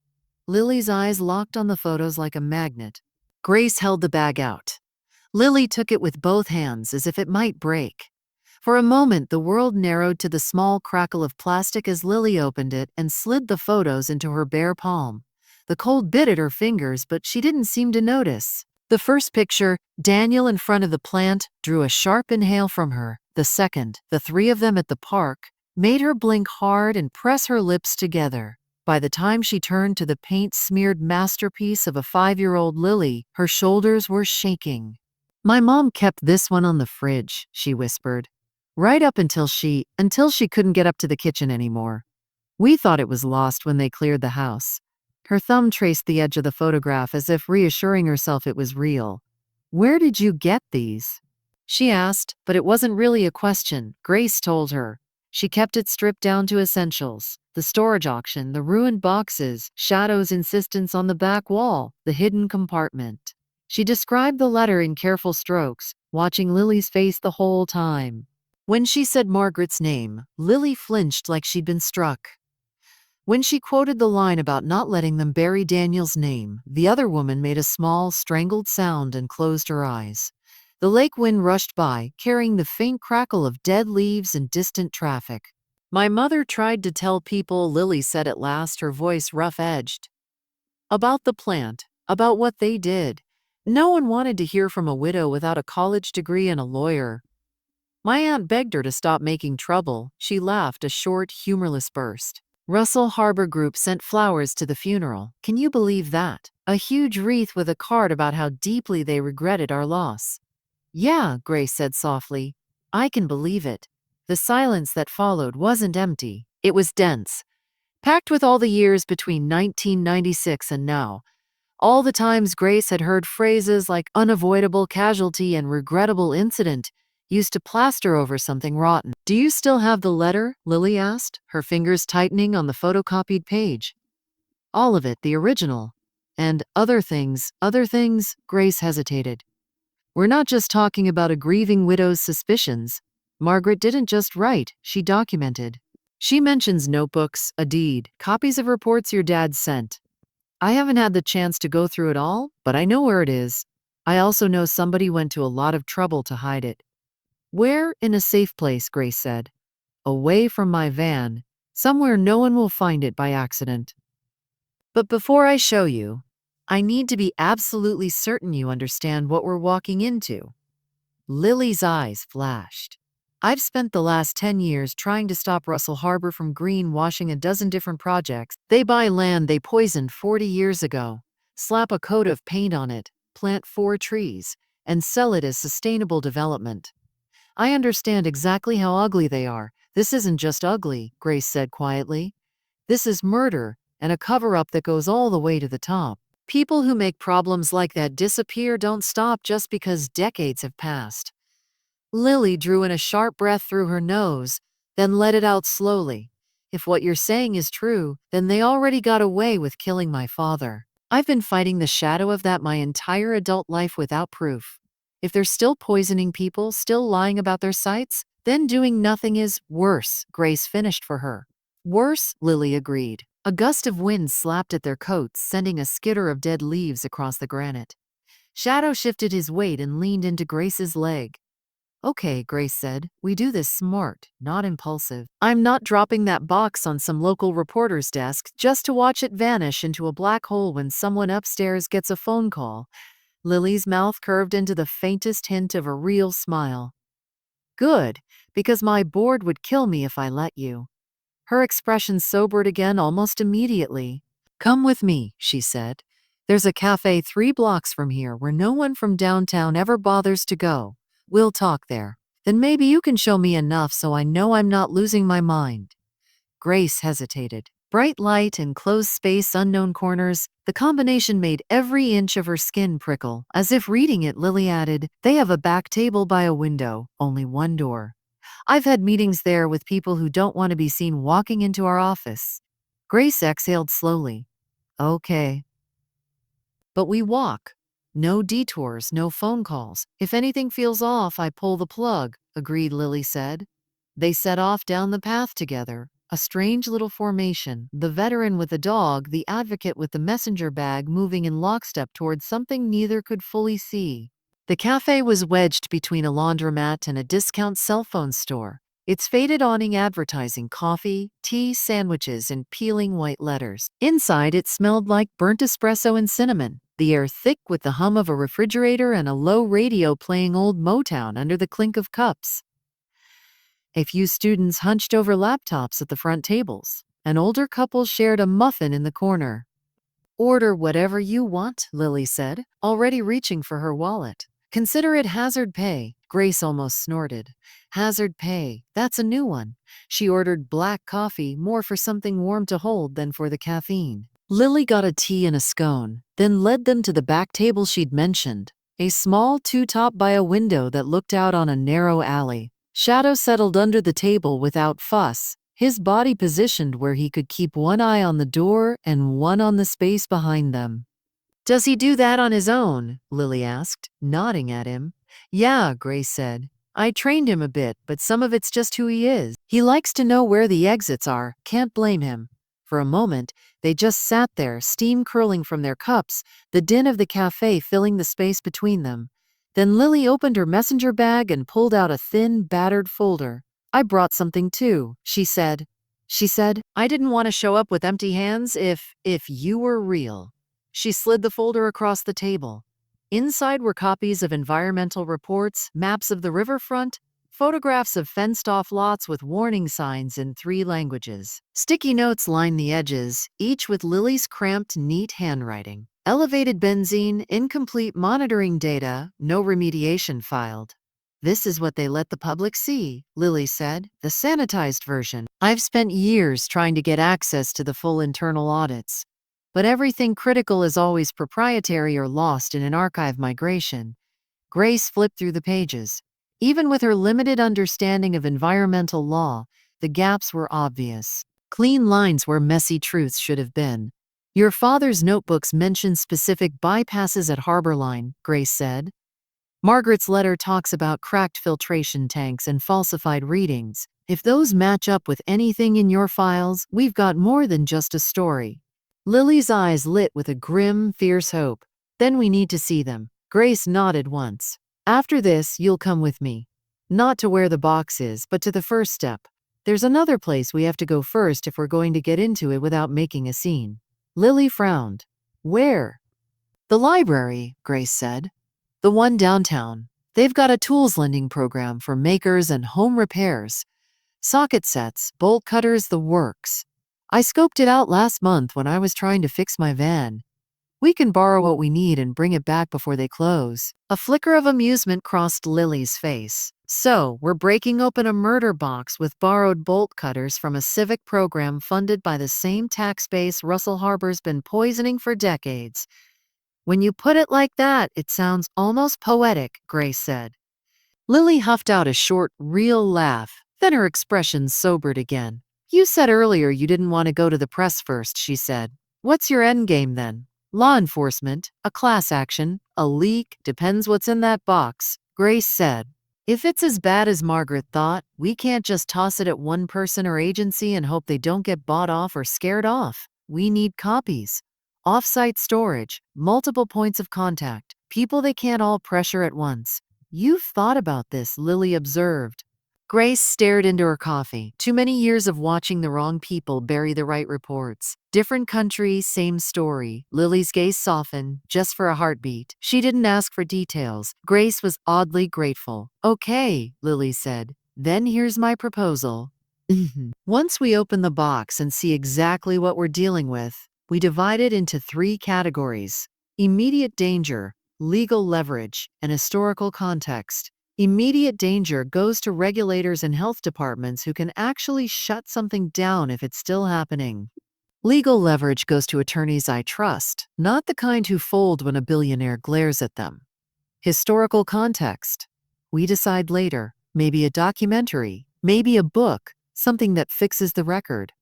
Lily's eyes locked on the photos like a magnet. Grace held the bag out. Lily took it with both hands as if it might break. For a moment, the world narrowed to the small crackle of plastic as Lily opened it and slid the photos into her bare palm. The cold bit at her fingers, but she didn't seem to notice. The first picture, Daniel in front of the plant, drew a sharp inhale from her. The second, the 3 of them at the park, made her blink hard and press her lips together. By the time she turned to the paint-smeared masterpiece of a 5-year-old Lily, her shoulders were shaking. "My mom kept this one on the fridge," she whispered. "Right up until she couldn't get up to the kitchen anymore. We thought it was lost when they cleared the house." Her thumb traced the edge of the photograph as if reassuring herself it was real. "Where did you get these?" she asked, but it wasn't really a question. Grace told her. She kept it stripped down to essentials: the storage auction, the ruined boxes, Shadow's insistence on the back wall, the hidden compartment. She described the letter in careful strokes, watching Lily's face the whole time. When she said Margaret's name, Lily flinched like she'd been struck. When she quoted the line about not letting them bury Daniel's name, the other woman made a small, strangled sound and closed her eyes. The lake wind rushed by, carrying the faint crackle of dead leaves and distant traffic. "My mother tried to tell people," Lily said at last, her voice rough-edged. "About the plant, about what they did. No one wanted to hear from a widow without a college degree and a lawyer. My aunt begged her to stop making trouble." She laughed, a short, humorless burst. "Russell Harbor Group sent flowers to the funeral. Can you believe that? A huge wreath with a card about how deeply they regretted our loss." "Yeah," Grace said softly. "I can believe it." The silence that followed wasn't empty. It was dense, packed with all the years between 1996 and now. All the times Grace had heard phrases like unavoidable casualty and regrettable incident used to plaster over something rotten. "Do you still have the letter?" Lily asked, her fingers tightening on the photocopied page. "All of it, the original. And other things, Grace hesitated. "We're not just talking about a grieving widow's suspicions. Margaret didn't just write, she documented. She mentions notebooks, a deed, copies of reports your dad sent. I haven't had the chance to go through it all, but I know where it is. I also know somebody went to a lot of trouble to hide it." "Where?" "In a safe place," Grace said. "Away from my van. Somewhere no one will find it by accident. But before I show you, I need to be absolutely certain you understand what we're walking into." Lily's eyes flashed. "I've spent the last 10 years trying to stop Russell Harbor from greenwashing a dozen different projects. They buy land they poisoned 40 years ago, slap a coat of paint on it, plant 4 trees, and sell it as sustainable development. I understand exactly how ugly they are." "This isn't just ugly," Grace said quietly. "This is murder, and a cover-up that goes all the way to the top." People who make problems like that disappear don't stop just because decades have passed. Lily drew in a sharp breath through her nose, then let it out slowly. If what you're saying is true, then they already got away with killing my father. I've been fighting the shadow of that my entire adult life without proof. If they're still poisoning people, still lying about their sites, then doing nothing is worse, Grace finished for her. Worse, Lily agreed. A gust of wind slapped at their coats, sending a skitter of dead leaves across the granite. Shadow shifted his weight and leaned into Grace's leg. Okay, Grace said, we do this smart, not impulsive. I'm not dropping that box on some local reporter's desk just to watch it vanish into a black hole when someone upstairs gets a phone call. Lily's mouth curved into the faintest hint of a real smile. Good, because my board would kill me if I let you. Her expression sobered again almost immediately. Come with me, she said. There's a cafe 3 blocks from here where no one from downtown ever bothers to go. We'll talk there. Then maybe you can show me enough so I know I'm not losing my mind. Grace hesitated. Bright light and closed space, unknown corners, the combination made every inch of her skin prickle. As if reading it, Lily added, they have a back table by a window, only one door. I've had meetings there with people who don't want to be seen walking into our office. Grace exhaled slowly. Okay. But we walk. No detours, no phone calls. If anything feels off, I pull the plug, agreed, Lily said. They set off down the path together, a strange little formation, the veteran with the dog, the advocate with the messenger bag moving in lockstep towards something neither could fully see. The cafe was wedged between a laundromat and a discount cell phone store, its faded awning advertising coffee, tea, sandwiches in peeling white letters. Inside, it smelled like burnt espresso and cinnamon, the air thick with the hum of a refrigerator and a low radio playing old Motown under the clink of cups. A few students hunched over laptops at the front tables. An older couple shared a muffin in the corner. Order whatever you want, Lily said, already reaching for her wallet. Consider it hazard pay. Grace almost snorted. Hazard pay, that's a new one. She ordered black coffee, more for something warm to hold than for the caffeine. Lily got a tea and a scone, then led them to the back table she'd mentioned, a small two-top by a window that looked out on a narrow alley. Shadow settled under the table without fuss, his body positioned where he could keep one eye on the door and one on the space behind them. Does he do that on his own? Lily asked, nodding at him. Yeah, Grace said. I trained him a bit, but some of it's just who he is. He likes to know where the exits are, can't blame him. For a moment, they just sat there, steam curling from their cups, the din of the cafe filling the space between them. Then Lily opened her messenger bag and pulled out a thin, battered folder. I brought something too, she said. I didn't want to show up with empty hands if you were real. She slid the folder across the table. Inside were copies of environmental reports, maps of the riverfront, photographs of fenced-off lots with warning signs in 3 languages. Sticky notes lined the edges, each with Lily's cramped, neat handwriting. Elevated benzene, incomplete monitoring data, no remediation filed. This is what they let the public see, Lily said, the sanitized version. I've spent years trying to get access to the full internal audits. But everything critical is always proprietary or lost in an archive migration. Grace flipped through the pages. Even with her limited understanding of environmental law, the gaps were obvious. Clean lines where messy truths should have been. Your father's notebooks mention specific bypasses at Harborline, Grace said. Margaret's letter talks about cracked filtration tanks and falsified readings. If those match up with anything in your files, we've got more than just a story. Lily's eyes lit with a grim, fierce hope. Then we need to see them. Grace nodded once. After this, you'll come with me. Not to where the box is, but to the first step. There's another place we have to go first if we're going to get into it without making a scene. Lily frowned. Where? The library, Grace said. The one downtown. They've got a tools lending program for makers and home repairs. Socket sets, bolt cutters, the works. I scoped it out last month when I was trying to fix my van. We can borrow what we need and bring it back before they close. A flicker of amusement crossed Lily's face. So, we're breaking open a murder box with borrowed bolt cutters from a civic program funded by the same tax base Russell Harbor's been poisoning for decades. When you put it like that, it sounds almost poetic, Grace said. Lily huffed out a short, real laugh. Then her expression sobered again. You said earlier you didn't want to go to the press first, she said. What's your end game then? Law enforcement, a class action, a leak, depends what's in that box, Grace said. If it's as bad as Margaret thought, we can't just toss it at one person or agency and hope they don't get bought off or scared off. We need copies. Off-site storage, multiple points of contact, people they can't all pressure at once. You've thought about this, Lily observed. Grace stared into her coffee. Too many years of watching the wrong people bury the right reports. Different country, same story. Lily's gaze softened, just for a heartbeat. She didn't ask for details. Grace was oddly grateful. Okay, Lily said. Then here's my proposal. Once we open the box and see exactly what we're dealing with, we divide it into 3 categories: immediate danger, legal leverage, and historical context. Immediate danger goes to regulators and health departments who can actually shut something down if it's still happening. Legal leverage goes to attorneys I trust, not the kind who fold when a billionaire glares at them. Historical context. We decide later. Maybe a documentary, maybe a book, something that fixes the record.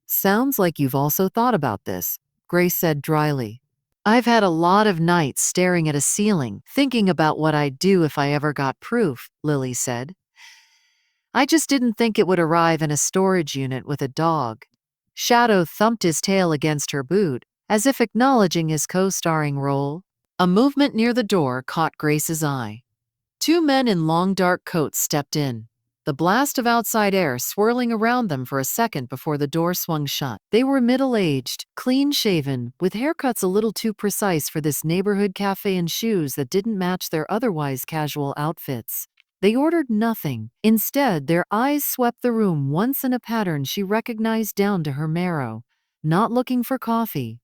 Sounds like you've also thought about this, Grace said dryly. I've had a lot of nights staring at a ceiling, thinking about what I'd do if I ever got proof, Lily said. I just didn't think it would arrive in a storage unit with a dog. Shadow thumped his tail against her boot, as if acknowledging his co-starring role. A movement near the door caught Grace's eye. 2 men in long dark coats stepped in, the blast of outside air swirling around them for a second before the door swung shut. They were middle-aged, clean-shaven, with haircuts a little too precise for this neighborhood cafe and shoes that didn't match their otherwise casual outfits. They ordered nothing. Instead, their eyes swept the room once in a pattern she recognized down to her marrow. Not looking for coffee.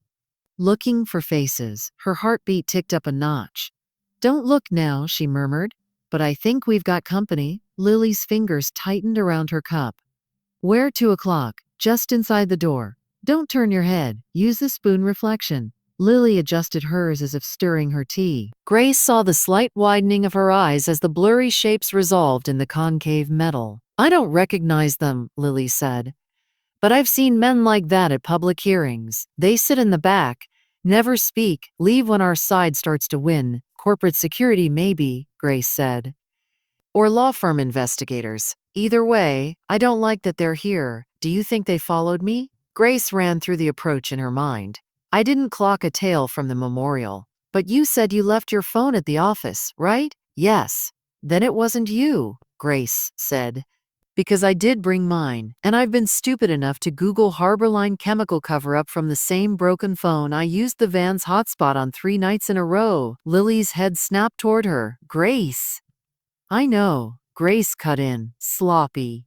Looking for faces. Her heartbeat ticked up a notch. Don't look now, she murmured. But I think we've got company. Lily's fingers tightened around her cup. Where 2 o'clock? Just inside the door. Don't turn your head. Use the spoon reflection. Lily adjusted hers as if stirring her tea. Grace saw the slight widening of her eyes as the blurry shapes resolved in the concave metal. I don't recognize them, Lily said. But I've seen men like that at public hearings. They sit in the back, never speak, leave when our side starts to win. Corporate security, maybe, Grace said. Or law firm investigators. Either way, I don't like that they're here. Do you think they followed me? Grace ran through the approach in her mind. I didn't clock a tale from the memorial. But you said you left your phone at the office, right? Yes. Then it wasn't you, Grace said. Because I did bring mine, and I've been stupid enough to Google Harborline chemical cover-up from the same broken phone I used the van's hotspot on 3 nights in a row. Lily's head snapped toward her. Grace. I know, Grace cut in, sloppy.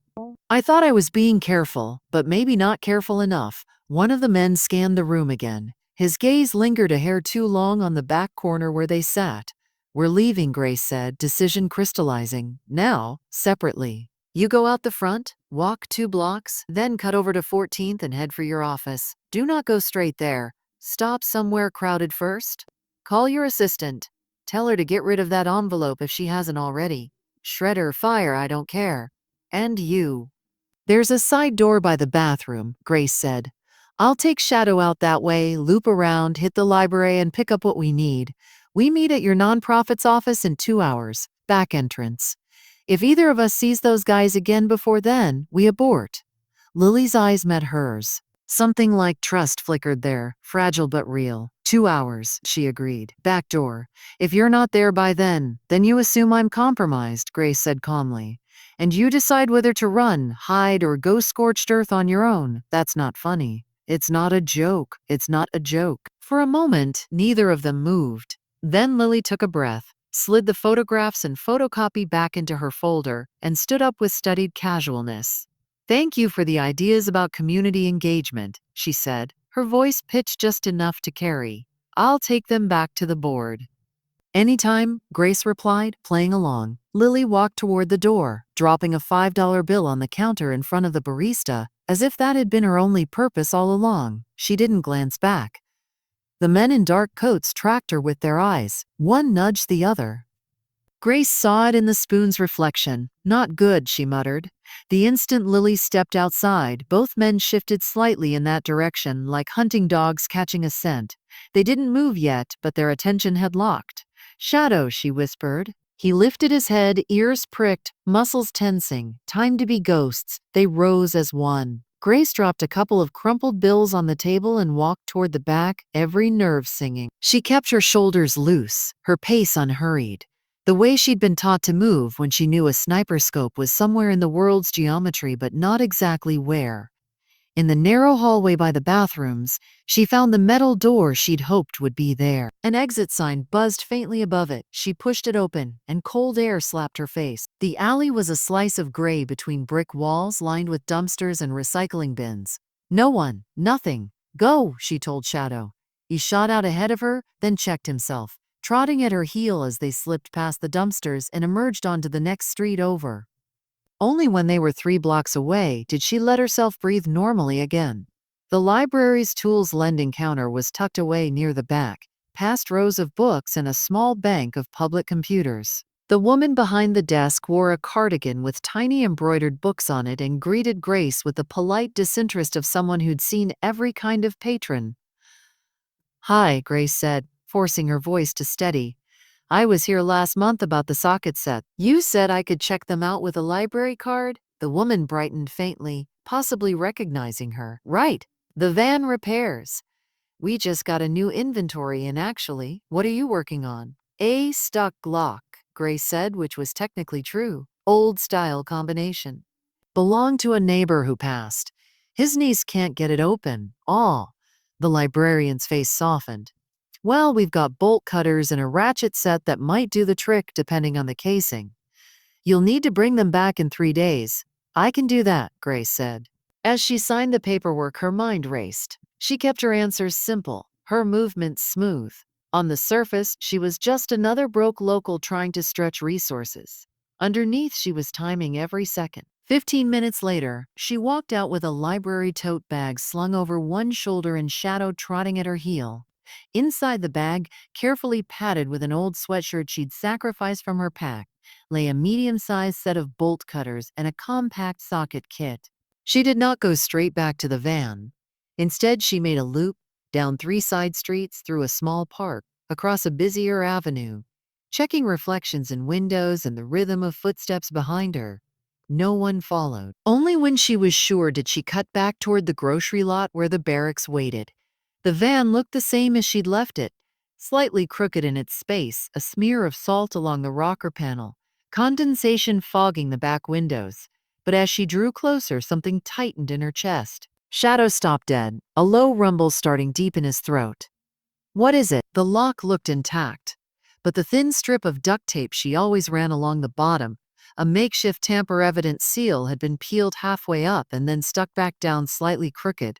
I thought I was being careful, but maybe not careful enough. One of the men scanned the room again. His gaze lingered a hair too long on the back corner where they sat. We're leaving, Grace said, decision crystallizing. Now, separately. You go out the front, walk 2 blocks, then cut over to 14th and head for your office. Do not go straight there. Stop somewhere crowded first. Call your assistant. Tell her to get rid of that envelope if she hasn't already. Shred or fire, I don't care. And you. There's a side door by the bathroom, Grace said. I'll take Shadow out that way, loop around, hit the library, and pick up what we need. We meet at your nonprofit's office in 2 hours. Back entrance. If either of us sees those guys again before then, we abort. Lily's eyes met hers. Something like trust flickered there, fragile but real. 2 hours, she agreed. Back door. If you're not there by then you assume I'm compromised, Grace said calmly. And you decide whether to run, hide, or go scorched earth on your own. That's not funny. It's not a joke. It's not a joke. For a moment, neither of them moved. Then Lily took a breath, slid the photographs and photocopy back into her folder, and stood up with studied casualness. Thank you for the ideas about community engagement, she said, her voice pitched just enough to carry. I'll take them back to the board. Anytime, Grace replied, playing along. Lily walked toward the door, dropping a $5 bill on the counter in front of the barista, as if that had been her only purpose all along. She didn't glance back. The men in dark coats tracked her with their eyes. One nudged the other. Grace saw it in the spoon's reflection. "Not good," she muttered. The instant Lily stepped outside, both men shifted slightly in that direction, like hunting dogs catching a scent. They didn't move yet, but their attention had locked. "Shadow," she whispered. He lifted his head, ears pricked, muscles tensing. Time to be ghosts. They rose as one. Grace dropped a couple of crumpled bills on the table and walked toward the back, every nerve singing. She kept her shoulders loose, her pace unhurried. The way she'd been taught to move when she knew a sniper scope was somewhere in the world's geometry, but not exactly where. In the narrow hallway by the bathrooms, she found the metal door she'd hoped would be there. An exit sign buzzed faintly above it. She pushed it open, and cold air slapped her face. The alley was a slice of gray between brick walls lined with dumpsters and recycling bins. "No one, nothing. Go," she told Shadow. He shot out ahead of her, then checked himself, trotting at her heel as they slipped past the dumpsters and emerged onto the next street over. Only when they were 3 blocks away did she let herself breathe normally again. The library's tools lending counter was tucked away near the back, past rows of books and a small bank of public computers. The woman behind the desk wore a cardigan with tiny embroidered books on it and greeted Grace with the polite disinterest of someone who'd seen every kind of patron. "Hi," Grace said, forcing her voice to steady. "I was here last month about the socket set. You said I could check them out with a library card?" The woman brightened faintly, possibly recognizing her. "Right. The van repairs. We just got a new inventory in actually. What are you working on?" "A stuck lock," Grace said, which was technically true. "Old style combination. Belonged to a neighbor who passed. His niece can't get it open. Aw." The librarian's face softened. "Well, we've got bolt cutters and a ratchet set that might do the trick depending on the casing. You'll need to bring them back in 3 days." "I can do that," Grace said. As she signed the paperwork, her mind raced. She kept her answers simple, her movements smooth. On the surface, she was just another broke local trying to stretch resources. Underneath, she was timing every second. 15 minutes later, she walked out with a library tote bag slung over one shoulder and Shadow trotting at her heel. Inside the bag, carefully padded with an old sweatshirt she'd sacrificed from her pack, lay a medium-sized set of bolt cutters and a compact socket kit. She did not go straight back to the van. Instead, she made a loop, down 3 side streets, through a small park, across a busier avenue, checking reflections in windows and the rhythm of footsteps behind her. No one followed. Only when she was sure did she cut back toward the grocery lot where the barracks waited. The van looked the same as she'd left it, slightly crooked in its space, a smear of salt along the rocker panel, condensation fogging the back windows. But as she drew closer, something tightened in her chest. Shadow stopped dead, a low rumble starting deep in his throat. "What is it?" The lock looked intact, but the thin strip of duct tape she always ran along the bottom, a makeshift tamper-evident seal, had been peeled halfway up and then stuck back down slightly crooked.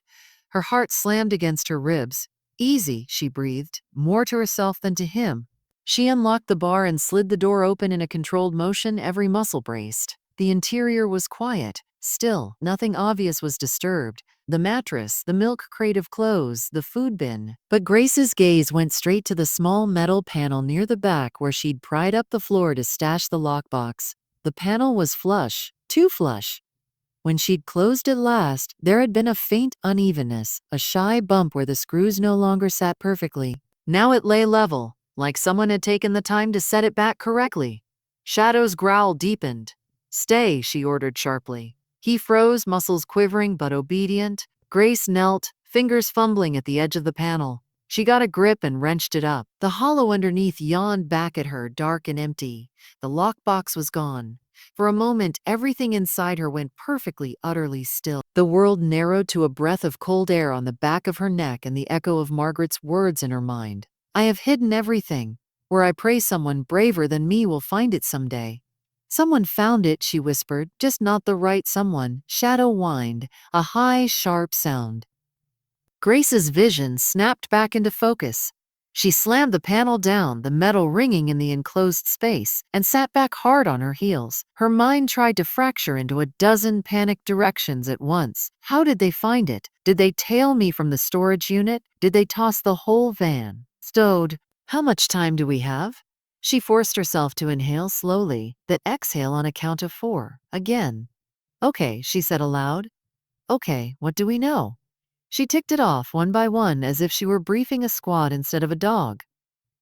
Her heart slammed against her ribs. "Easy," she breathed, more to herself than to him. She unlocked the bar and slid the door open in a controlled motion, every muscle braced. The interior was quiet, still, nothing obvious was disturbed. The mattress, the milk crate of clothes, the food bin. But Grace's gaze went straight to the small metal panel near the back where she'd pried up the floor to stash the lockbox. The panel was flush, too flush. When she'd closed it last, there had been a faint unevenness, a shy bump where the screws no longer sat perfectly. Now it lay level, like someone had taken the time to set it back correctly. Shadow's growl deepened. "Stay," she ordered sharply. He froze, muscles quivering but obedient. Grace knelt, fingers fumbling at the edge of the panel. She got a grip and wrenched it up. The hollow underneath yawned back at her, dark and empty. The lockbox was gone. For a moment, everything inside her went perfectly, utterly still. The world narrowed to a breath of cold air on the back of her neck and the echo of Margaret's words in her mind. "I have hidden everything. Where I pray someone braver than me will find it someday." "Someone found it," she whispered, "just not the right someone." Shadow whined, a high, sharp sound. Grace's vision snapped back into focus. She slammed the panel down, the metal ringing in the enclosed space, and sat back hard on her heels. Her mind tried to fracture into a dozen panicked directions at once. How did they find it? Did they tail me from the storage unit? Did they toss the whole van? Stowed. How much time do we have? She forced herself to inhale slowly, then exhale on a count of 4. Again. Okay, she said aloud. Okay, what do we know? She ticked it off one by one as if she were briefing a squad instead of a dog.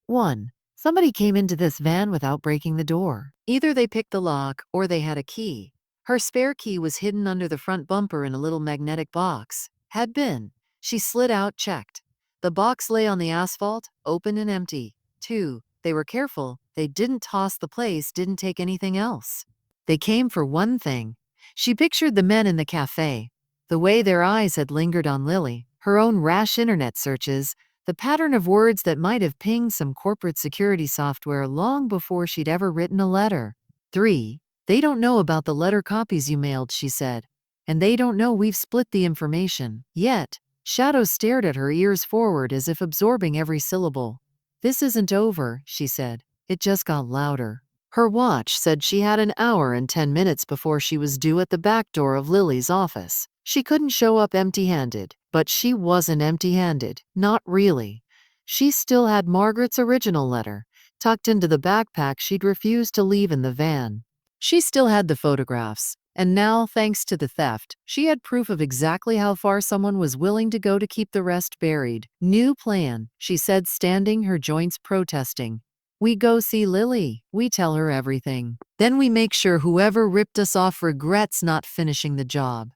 1. Somebody came into this van without breaking the door. Either they picked the lock or they had a key. Her spare key was hidden under the front bumper in a little magnetic box. Had been. She slid out, checked. The box lay on the asphalt, open and empty. 2. They were careful. They didn't toss the place, didn't take anything else. They came for one thing. She pictured the men in the cafe. The way their eyes had lingered on Lily, her own rash internet searches, the pattern of words that might have pinged some corporate security software long before she'd ever written a letter. 3. They don't know about the letter copies you mailed, she said. And they don't know we've split the information. Yet, Shadow stared at her, ears forward as if absorbing every syllable. This isn't over, she said. It just got louder. Her watch said she had an hour and 10 minutes before she was due at the back door of Lily's office. She couldn't show up empty-handed, but she wasn't empty-handed. Not really. She still had Margaret's original letter, tucked into the backpack she'd refused to leave in the van. She still had the photographs, and now, thanks to the theft, she had proof of exactly how far someone was willing to go to keep the rest buried. New plan, she said, standing, her joints protesting. We go see Lily. We tell her everything. Then we make sure whoever ripped us off regrets not finishing the job.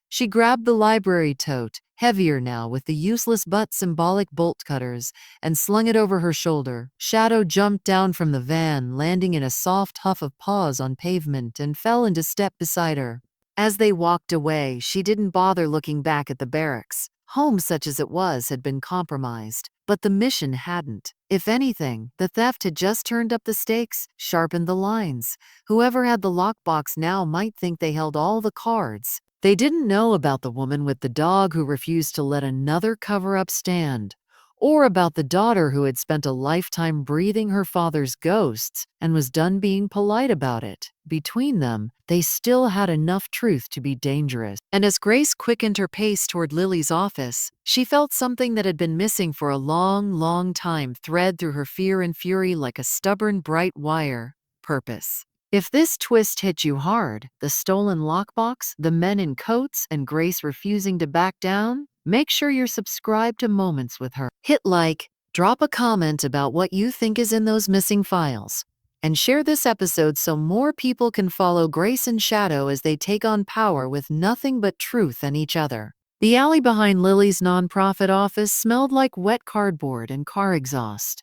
She grabbed the library tote, heavier now with the useless but symbolic bolt cutters, and slung it over her shoulder. Shadow jumped down from the van, landing in a soft huff of paws on pavement, and fell into step beside her. As they walked away, she didn't bother looking back at the barracks. Home, such as it was, had been compromised, but the mission hadn't. If anything, the theft had just turned up the stakes, sharpened the lines. Whoever had the lockbox now might think they held all the cards. They didn't know about the woman with the dog who refused to let another cover-up stand, or about the daughter who had spent a lifetime breathing her father's ghosts and was done being polite about it. Between them, they still had enough truth to be dangerous. And as Grace quickened her pace toward Lily's office, she felt something that had been missing for a long, long time thread through her fear and fury like a stubborn, bright wire. Purpose. If this twist hit you hard, the stolen lockbox, the men in coats, and Grace refusing to back down, make sure you're subscribed to Moments with Her. Hit like, drop a comment about what you think is in those missing files, and share this episode so more people can follow Grace and Shadow as they take on power with nothing but truth and each other. The alley behind Lily's nonprofit office smelled like wet cardboard and car exhaust.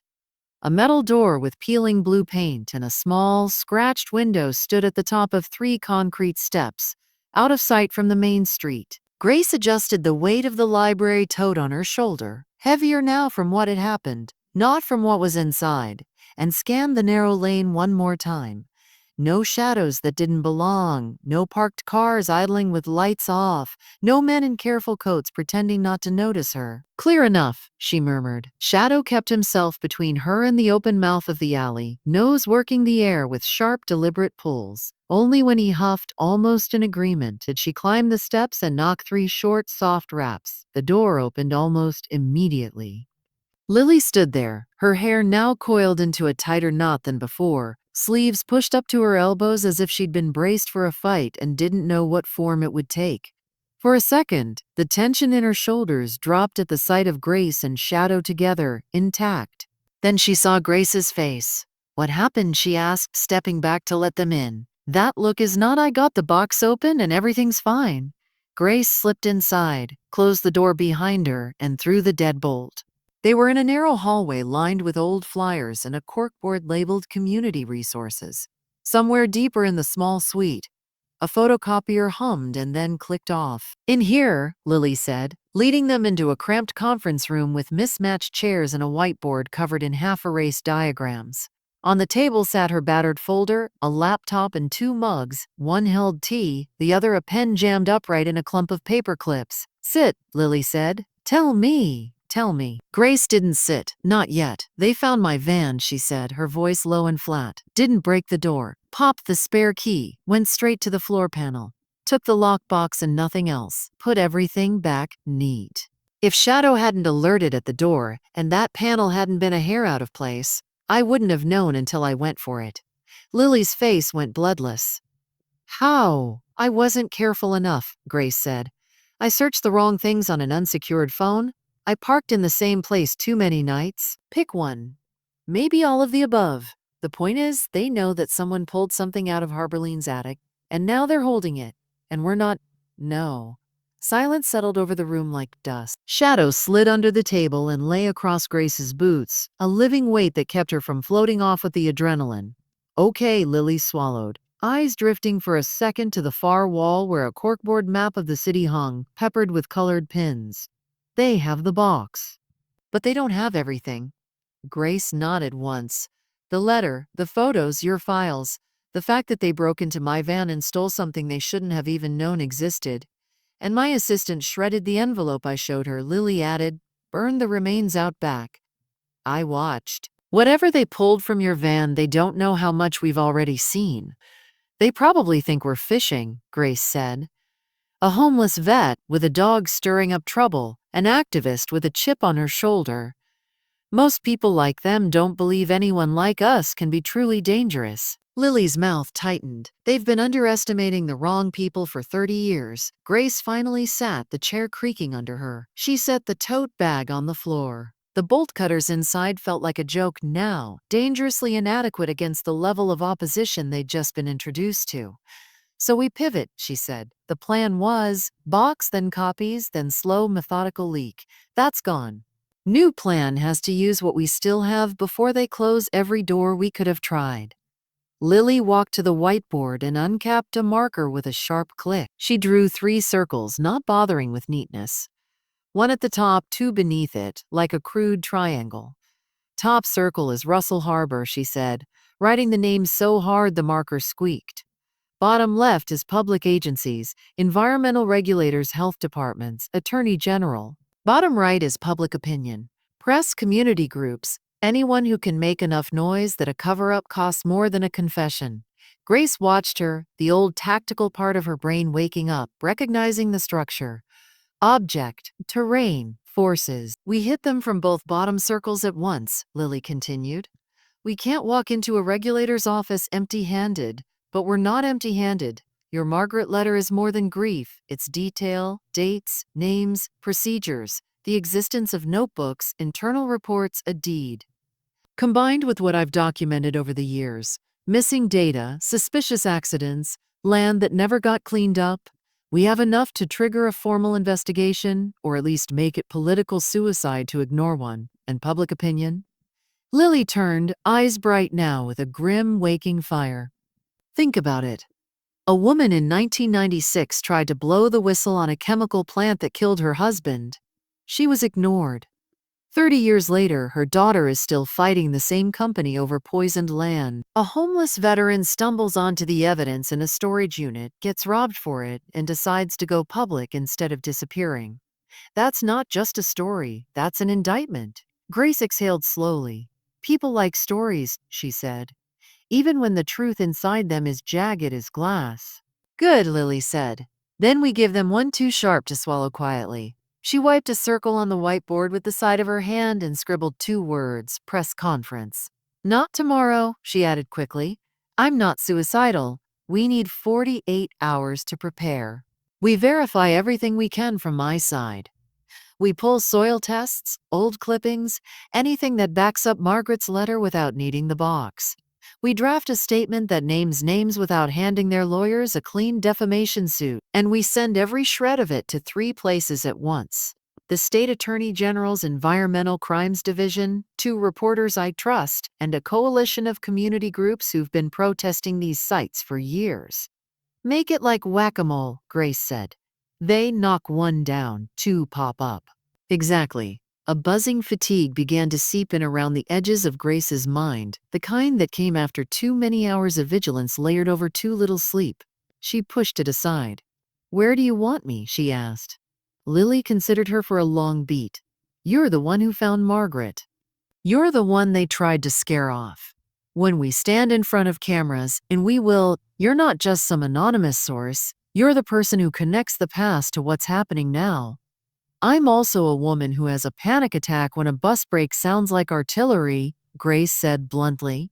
A metal door with peeling blue paint and a small, scratched window stood at the top of 3 concrete steps, out of sight from the main street. Grace adjusted the weight of the library tote on her shoulder, heavier now from what had happened, not from what was inside, and scanned the narrow lane one more time. No shadows that didn't belong, no parked cars idling with lights off, no men in careful coats pretending not to notice her. Clear enough, she murmured. Shadow kept himself between her and the open mouth of the alley, nose working the air with sharp, deliberate pulls. Only when he huffed, almost in agreement, did she climb the steps and knock 3 short, soft raps. The door opened almost immediately. Lily stood there, her hair now coiled into a tighter knot than before, sleeves pushed up to her elbows as if she'd been braced for a fight and didn't know what form it would take. For a second, the tension in her shoulders dropped at the sight of Grace and Shadow together, intact. Then she saw Grace's face. What happened? She asked, stepping back to let them in. That look is not I got the box open and everything's fine. Grace slipped inside, closed the door behind her, and threw the deadbolt. They were in a narrow hallway lined with old flyers and a corkboard labeled Community Resources. Somewhere deeper in the small suite, a photocopier hummed and then clicked off. In here, Lily said, leading them into a cramped conference room with mismatched chairs and a whiteboard covered in half-erased diagrams. On the table sat her battered folder, a laptop, and 2 mugs. One held tea, the other a pen jammed upright in a clump of paper clips. Sit, Lily said. Tell me. Tell me. Grace didn't sit. Not yet. They found my van, she said, her voice low and flat. Didn't break the door. Popped the spare key. Went straight to the floor panel. Took the lockbox and nothing else. Put everything back neat. If Shadow hadn't alerted at the door, and that panel hadn't been a hair out of place, I wouldn't have known until I went for it. Lily's face went bloodless. How? I wasn't careful enough, Grace said. I searched the wrong things on an unsecured phone. I parked in the same place too many nights. Pick one. Maybe all of the above. The point is, they know that someone pulled something out of Harberline's attic, and now they're holding it. And we're not. No. Silence settled over the room like dust. Shadow slid under the table and lay across Grace's boots, a living weight that kept her from floating off with the adrenaline. Okay, Lily swallowed, eyes drifting for a second to the far wall where a corkboard map of the city hung, peppered with colored pins. They have the box. But they don't have everything. Grace nodded once. The letter, the photos, your files, the fact that they broke into my van and stole something they shouldn't have even known existed. And my assistant shredded the envelope I showed her, Lily added, burned the remains out back. I watched. Whatever they pulled from your van, they don't know how much we've already seen. They probably think we're fishing, Grace said. A homeless vet with a dog stirring up trouble, an activist with a chip on her shoulder. Most people like them don't believe anyone like us can be truly dangerous. Lily's mouth tightened. They've been underestimating the wrong people for 30 years. Grace finally sat, the chair creaking under her. She set the tote bag on the floor. The bolt cutters inside felt like a joke now, dangerously inadequate against the level of opposition they'd just been introduced to. So we pivot, she said. The plan was box, then copies, then slow, methodical leak. That's gone. New plan has to use what we still have before they close every door we could have tried. Lily walked to the whiteboard and uncapped a marker with a sharp click. She drew 3 circles, not bothering with neatness. One at the top, 2 beneath it, like a crude triangle. Top circle is Russell Harbor, she said, writing the name so hard the marker squeaked. Bottom left is public agencies, environmental regulators, health departments, attorney general. Bottom right is public opinion, press, community groups, anyone who can make enough noise that a cover-up costs more than a confession. Grace watched her, the old tactical part of her brain waking up, recognizing the structure. Object, terrain, forces. We hit them from both bottom circles at once, Lily continued. We can't walk into a regulator's office empty-handed, but we're not empty-handed. Your Margaret letter is more than grief. It's detail, dates, names, procedures, the existence of notebooks, internal reports, a deed. Combined with what I've documented over the years, missing data, suspicious accidents, land that never got cleaned up, we have enough to trigger a formal investigation, or at least make it political suicide to ignore one, and public opinion. Lily turned, eyes bright now with a grim, waking fire. Think about it. A woman in 1996 tried to blow the whistle on a chemical plant that killed her husband. She was ignored. 30 years later, her daughter is still fighting the same company over poisoned land. A homeless veteran stumbles onto the evidence in a storage unit, gets robbed for it, and decides to go public instead of disappearing. That's not just a story, that's an indictment. Grace exhaled slowly. People like stories, she said, even when the truth inside them is jagged as glass. Good, Lily said. Then we give them one too sharp to swallow quietly. She wiped a circle on the whiteboard with the side of her hand and scribbled 2 words, press conference. Not tomorrow, she added quickly. I'm not suicidal. We need 48 hours to prepare. We verify everything we can from my side. We pull soil tests, old clippings, anything that backs up Margaret's letter without needing the box. We draft a statement that names names without handing their lawyers a clean defamation suit, and we send every shred of it to 3 places at once. The State Attorney General's Environmental Crimes Division, 2 reporters I trust, and a coalition of community groups who've been protesting these sites for years. Make it like whack-a-mole, Grace said. They knock 1 down, 2 pop up. Exactly. A buzzing fatigue began to seep in around the edges of Grace's mind, the kind that came after too many hours of vigilance layered over too little sleep. She pushed it aside. Where do you want me? She asked. Lily considered her for a long beat. You're the one who found Margaret. You're the one they tried to scare off. When we stand in front of cameras, and we will, you're not just some anonymous source, you're the person who connects the past to what's happening now. I'm also a woman who has a panic attack when a bus brake sounds like artillery, Grace said bluntly.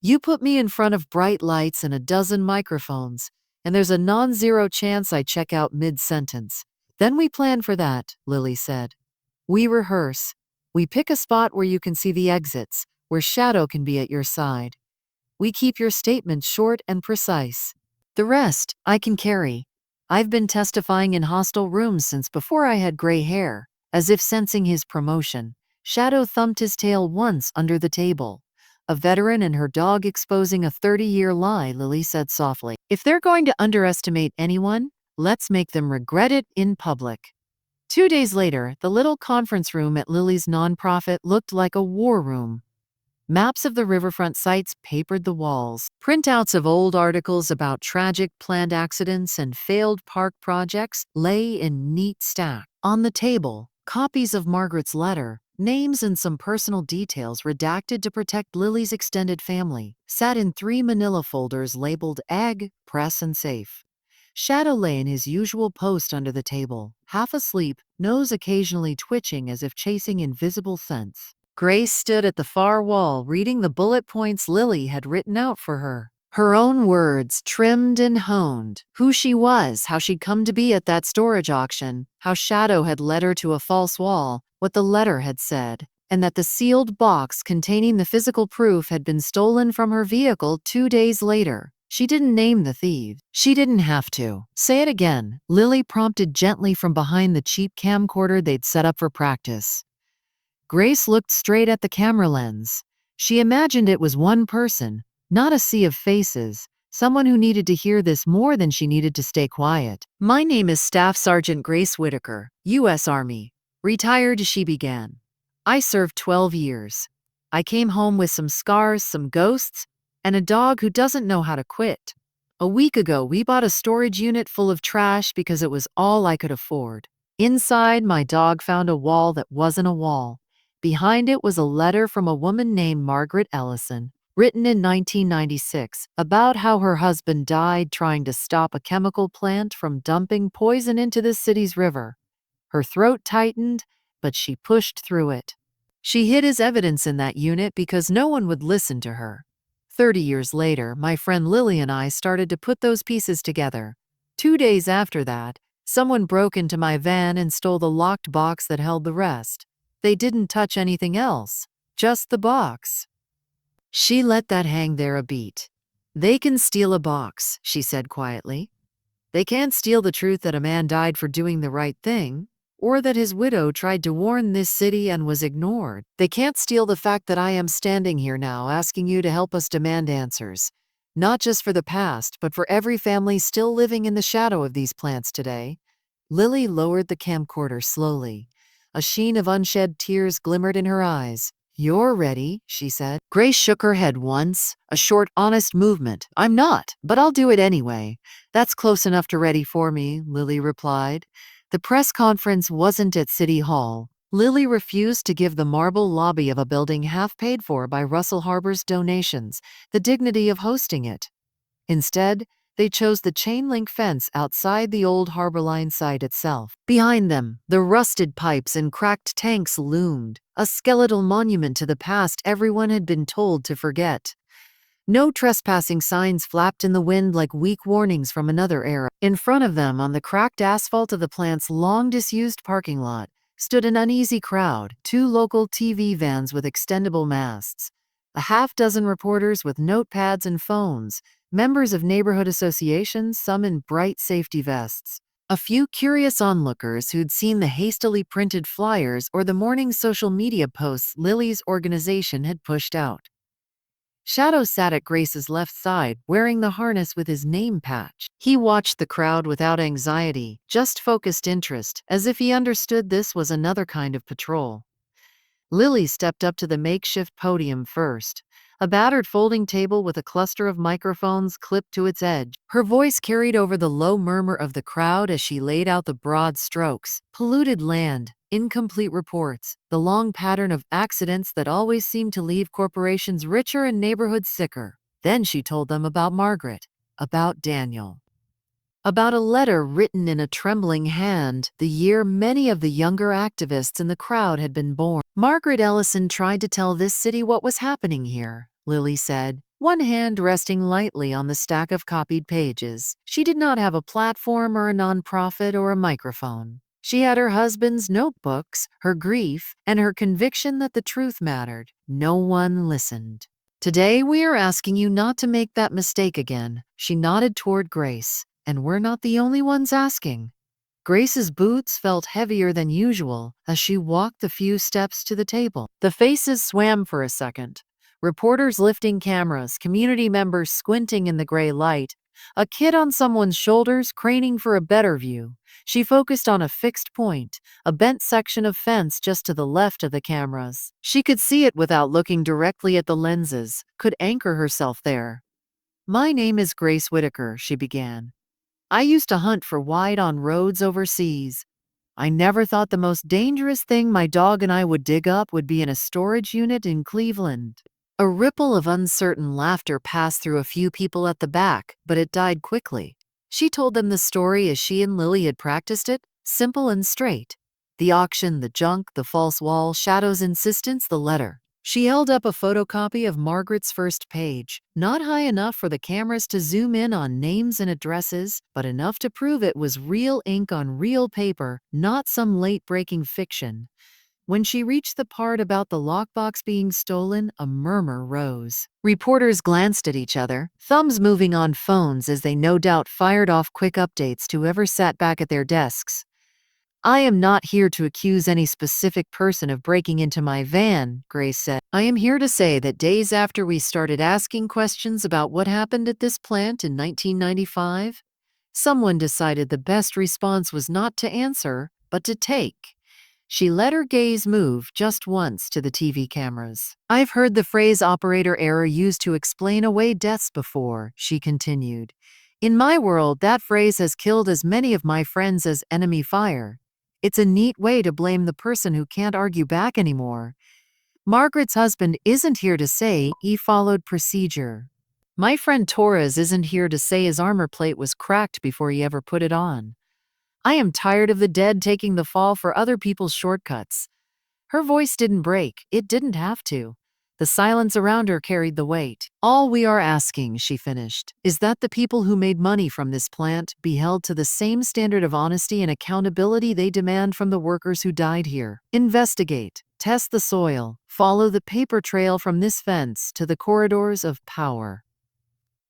You put me in front of bright lights and a dozen microphones, and there's a non-zero chance I check out mid-sentence. Then we plan for that, Lily said. We rehearse. We pick a spot where you can see the exits, where Shadow can be at your side. We keep your statement short and precise. The rest, I can carry. I've been testifying in hostile rooms since before I had gray hair. As if sensing his promotion, Shadow thumped his tail once under the table. A veteran and her dog exposing a 30-year lie, Lily said softly. If they're going to underestimate anyone, let's make them regret it in public. 2 days later, the little conference room at Lily's nonprofit looked like a war room. Maps of the riverfront sites papered the walls. Printouts of old articles about tragic plant accidents and failed park projects lay in neat stacks. On the table, copies of Margaret's letter, names and some personal details redacted to protect Lily's extended family, sat in 3 manila folders labeled Egg, Press, and Safe. Shadow lay in his usual post under the table, half asleep, nose occasionally twitching as if chasing invisible scents. Grace stood at the far wall reading the bullet points Lily had written out for her. Her own words, trimmed and honed. Who she was, how she'd come to be at that storage auction, how Shadow had led her to a false wall, what the letter had said, and that the sealed box containing the physical proof had been stolen from her vehicle 2 days later. She didn't name the thieves. She didn't have to. Say it again, Lily prompted gently from behind the cheap camcorder they'd set up for practice. Grace looked straight at the camera lens. She imagined it was one person, not a sea of faces, someone who needed to hear this more than she needed to stay quiet. My name is Staff Sergeant Grace Whitaker, U.S. Army. Retired, she began. I served 12 years. I came home with some scars, some ghosts, and a dog who doesn't know how to quit. A week ago, we bought a storage unit full of trash because it was all I could afford. Inside, my dog found a wall that wasn't a wall. Behind it was a letter from a woman named Margaret Ellison, written in 1996, about how her husband died trying to stop a chemical plant from dumping poison into the city's river. Her throat tightened, but she pushed through it. She hid his evidence in that unit because no one would listen to her. 30 years later, my friend Lily and I started to put those pieces together. 2 days after that, someone broke into my van and stole the locked box that held the rest. They didn't touch anything else, just the box. She let that hang there a beat. They can steal a box, she said quietly. They can't steal the truth that a man died for doing the right thing, or that his widow tried to warn this city and was ignored. They can't steal the fact that I am standing here now asking you to help us demand answers, not just for the past, but for every family still living in the shadow of these plants today. Lily lowered the camcorder slowly. A sheen of unshed tears glimmered in her eyes. You're ready, she said. Grace shook her head once, a short, honest movement. I'm not, but I'll do it anyway. That's close enough to ready for me, Lily replied. The press conference wasn't at City Hall. Lily refused to give the marble lobby of a building half paid for by Russell Harbor's donations the dignity of hosting it. Instead, they chose the chain-link fence outside the old Harborline site itself. Behind them, the rusted pipes and cracked tanks loomed, a skeletal monument to the past everyone had been told to forget. No trespassing signs flapped in the wind like weak warnings from another era. In front of them, on the cracked asphalt of the plant's long-disused parking lot, stood an uneasy crowd, 2 local TV vans with extendable masts, a half-dozen reporters with notepads and phones, members of neighborhood associations, some in bright safety vests, a few curious onlookers who'd seen the hastily printed flyers or the morning social media posts Lily's organization had pushed out. Shadow sat at Grace's left side, wearing the harness with his name patch. He watched the crowd without anxiety, just focused interest, as if he understood this was another kind of patrol. Lily stepped up to the makeshift podium first, a battered folding table with a cluster of microphones clipped to its edge. Her voice carried over the low murmur of the crowd as she laid out the broad strokes. Polluted land, incomplete reports, the long pattern of accidents that always seemed to leave corporations richer and neighborhoods sicker. Then she told them about Margaret, about Daniel, about a letter written in a trembling hand the year many of the younger activists in the crowd had been born. Margaret Ellison tried to tell this city what was happening here, Lily said, one hand resting lightly on the stack of copied pages. She did not have a platform or a nonprofit or a microphone. She had her husband's notebooks, her grief, and her conviction that the truth mattered. No one listened. Today we are asking you not to make that mistake again. She nodded toward Grace. And we're not the only ones asking. Grace's boots felt heavier than usual as she walked the few steps to the table. The faces swam for a second. Reporters lifting cameras, community members squinting in the gray light, a kid on someone's shoulders craning for a better view. She focused on a fixed point, a bent section of fence just to the left of the cameras. She could see it without looking directly at the lenses, could anchor herself there. "My name is Grace Whitaker," she began. "I used to hunt for white on roads overseas. I never thought the most dangerous thing my dog and I would dig up would be in a storage unit in Cleveland." A ripple of uncertain laughter passed through a few people at the back, but it died quickly. She told them the story as she and Lily had practiced it, simple and straight. The auction, the junk, the false wall, Shadow's insistence, the letter. She held up a photocopy of Margaret's first page, not high enough for the cameras to zoom in on names and addresses, but enough to prove it was real ink on real paper, not some late-breaking fiction. When she reached the part about the lockbox being stolen, a murmur rose. Reporters glanced at each other, thumbs moving on phones as they no doubt fired off quick updates to whoever sat back at their desks. "I am not here to accuse any specific person of breaking into my van," Grace said. "I am here to say that days after we started asking questions about what happened at this plant in 1995, someone decided the best response was not to answer, but to take." She let her gaze move just once to the TV cameras. "I've heard the phrase operator error used to explain away deaths before," she continued. "In my world, that phrase has killed as many of my friends as enemy fire. It's a neat way to blame the person who can't argue back anymore. Margaret's husband isn't here to say he followed procedure. My friend Torres isn't here to say his armor plate was cracked before he ever put it on. I am tired of the dead taking the fall for other people's shortcuts." Her voice didn't break. It didn't have to. The silence around her carried the weight. "All we are asking," she finished, "is that the people who made money from this plant be held to the same standard of honesty and accountability they demand from the workers who died here. Investigate, test the soil, follow the paper trail from this fence to the corridors of power.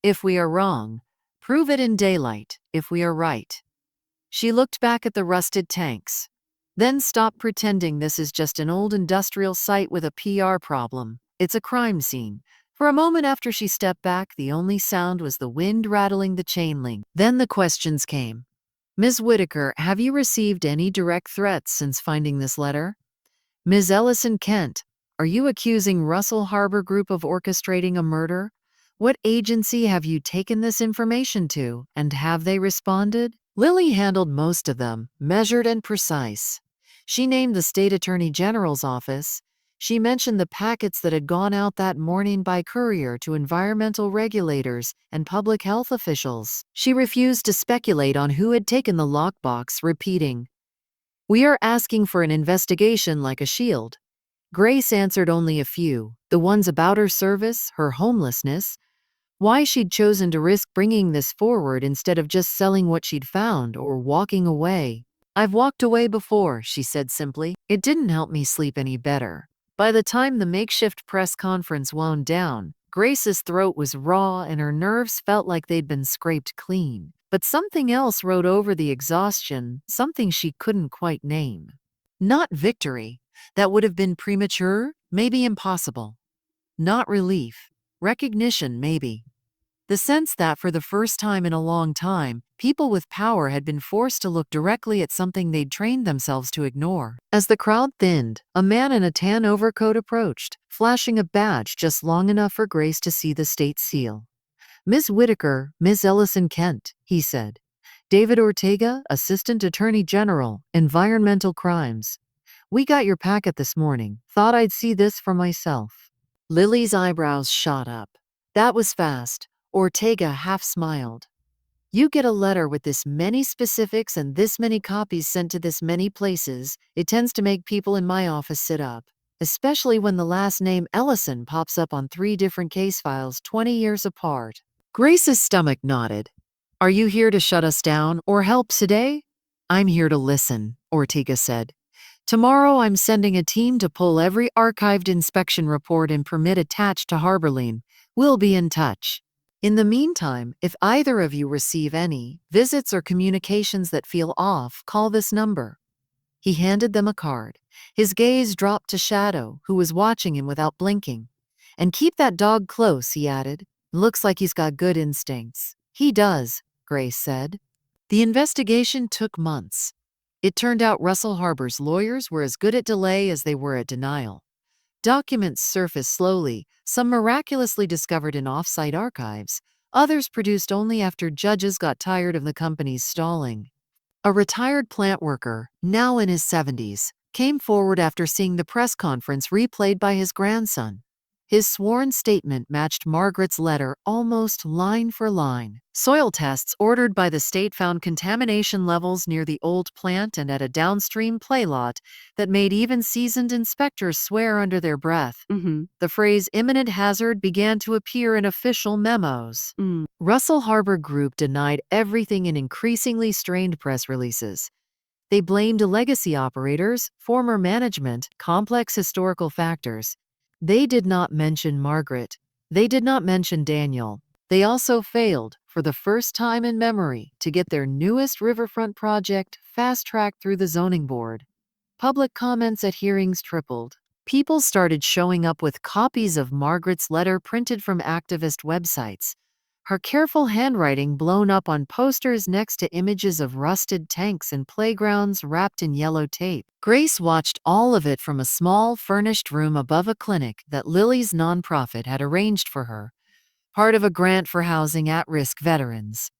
If we are wrong, prove it in daylight. If we are right." She looked back at the rusted tanks. "Then stop pretending this is just an old industrial site with a PR problem. It's a crime scene." For a moment after she stepped back, the only sound was the wind rattling the chain link. Then the questions came. "Ms. Whitaker, have you received any direct threats since finding this letter? Ms. Ellison Kent, are you accusing Russell Harbor Group of orchestrating a murder? What agency have you taken this information to, and have they responded?" Lily handled most of them, measured and precise. She named the state attorney general's office. She mentioned the packets that had gone out that morning by courier to environmental regulators and public health officials. She refused to speculate on who had taken the lockbox, repeating, "We are asking for an investigation like a shield." Grace answered only a few, the ones about her service, her homelessness, why she'd chosen to risk bringing this forward instead of just selling what she'd found or walking away. "I've walked away before," she said simply. "It didn't help me sleep any better." By the time the makeshift press conference wound down, Grace's throat was raw and her nerves felt like they'd been scraped clean. But something else rode over the exhaustion, something she couldn't quite name. Not victory. That would have been premature, maybe impossible. Not relief. Recognition, maybe. The sense that for the first time in a long time, people with power had been forced to look directly at something they'd trained themselves to ignore. As the crowd thinned, a man in a tan overcoat approached, flashing a badge just long enough for Grace to see the state seal. "Ms. Whitaker, Ms. Ellison Kent," he said. "David Ortega, Assistant Attorney General, Environmental Crimes. We got your packet this morning. Thought I'd see this for myself." Lily's eyebrows shot up. That was fast. Ortega half smiled. "You get a letter with this many specifics and this many copies sent to this many places. It tends to make people in my office sit up, especially when the last name Ellison pops up on 3 different case files 20 years apart." Grace's stomach nodded. "Are you here to shut us down or help today?" "I'm here to listen," Ortega said. "Tomorrow I'm sending a team to pull every archived inspection report and permit attached to Harborlane. We'll be in touch. In the meantime, if either of you receive any visits or communications that feel off, call this number." He handed them a card. His gaze dropped to Shadow, who was watching him without blinking. "And keep that dog close," he added. "Looks like he's got good instincts." "He does," Grace said. The investigation took months. It turned out Russell Harbor's lawyers were as good at delay as they were at denial. Documents surfaced slowly, some miraculously discovered in off-site archives, others produced only after judges got tired of the company's stalling. A retired plant worker, now in his 70s, came forward after seeing the press conference replayed by his grandson. His sworn statement matched Margaret's letter almost line for line. Soil tests ordered by the state found contamination levels near the old plant and at a downstream play lot that made even seasoned inspectors swear under their breath. The phrase imminent hazard began to appear in official memos. Russell Harbor Group denied everything in increasingly strained press releases. They blamed legacy operators, former management, complex historical factors. They did not mention Margaret. They did not mention Daniel. They also failed, for the first time in memory, to get their newest riverfront project fast-tracked through the zoning board. Public comments at hearings tripled. People started showing up with copies of Margaret's letter printed from activist websites. Her careful handwriting blown up on posters next to images of rusted tanks and playgrounds wrapped in yellow tape. Grace watched all of it from a small, furnished room above a clinic that Lily's nonprofit had arranged for her, part of a grant for housing at-risk veterans.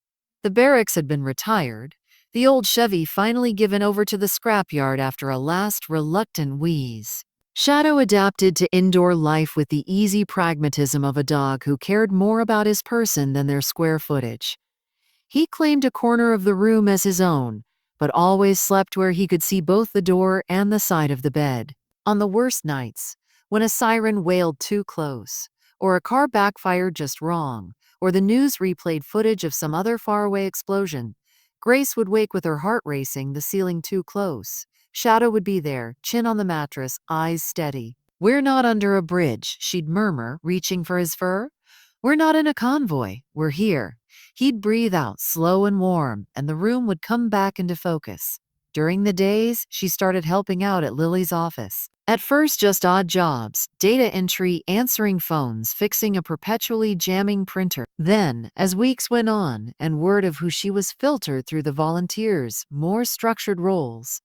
The barracks had been retired, the old Chevy finally given over to the scrapyard after a last reluctant wheeze. Shadow adapted to indoor life with the easy pragmatism of a dog who cared more about his person than their square footage. He claimed a corner of the room as his own, but always slept where he could see both the door and the side of the bed. On the worst nights, when a siren wailed too close, or a car backfired just wrong, or the news replayed footage of some other faraway explosion, Grace would wake with her heart racing, the ceiling too close. Shadow would be there, chin on the mattress, eyes steady. "We're not under a bridge," she'd murmur, reaching for his fur. "We're not in a convoy. We're here." He'd breathe out, slow and warm, and the room would come back into focus. During the days, she started helping out at Lily's office. At first, just odd jobs, data entry, answering phones, fixing a perpetually jamming printer. Then, as weeks went on, and word of who she was filtered through the volunteers, more structured roles.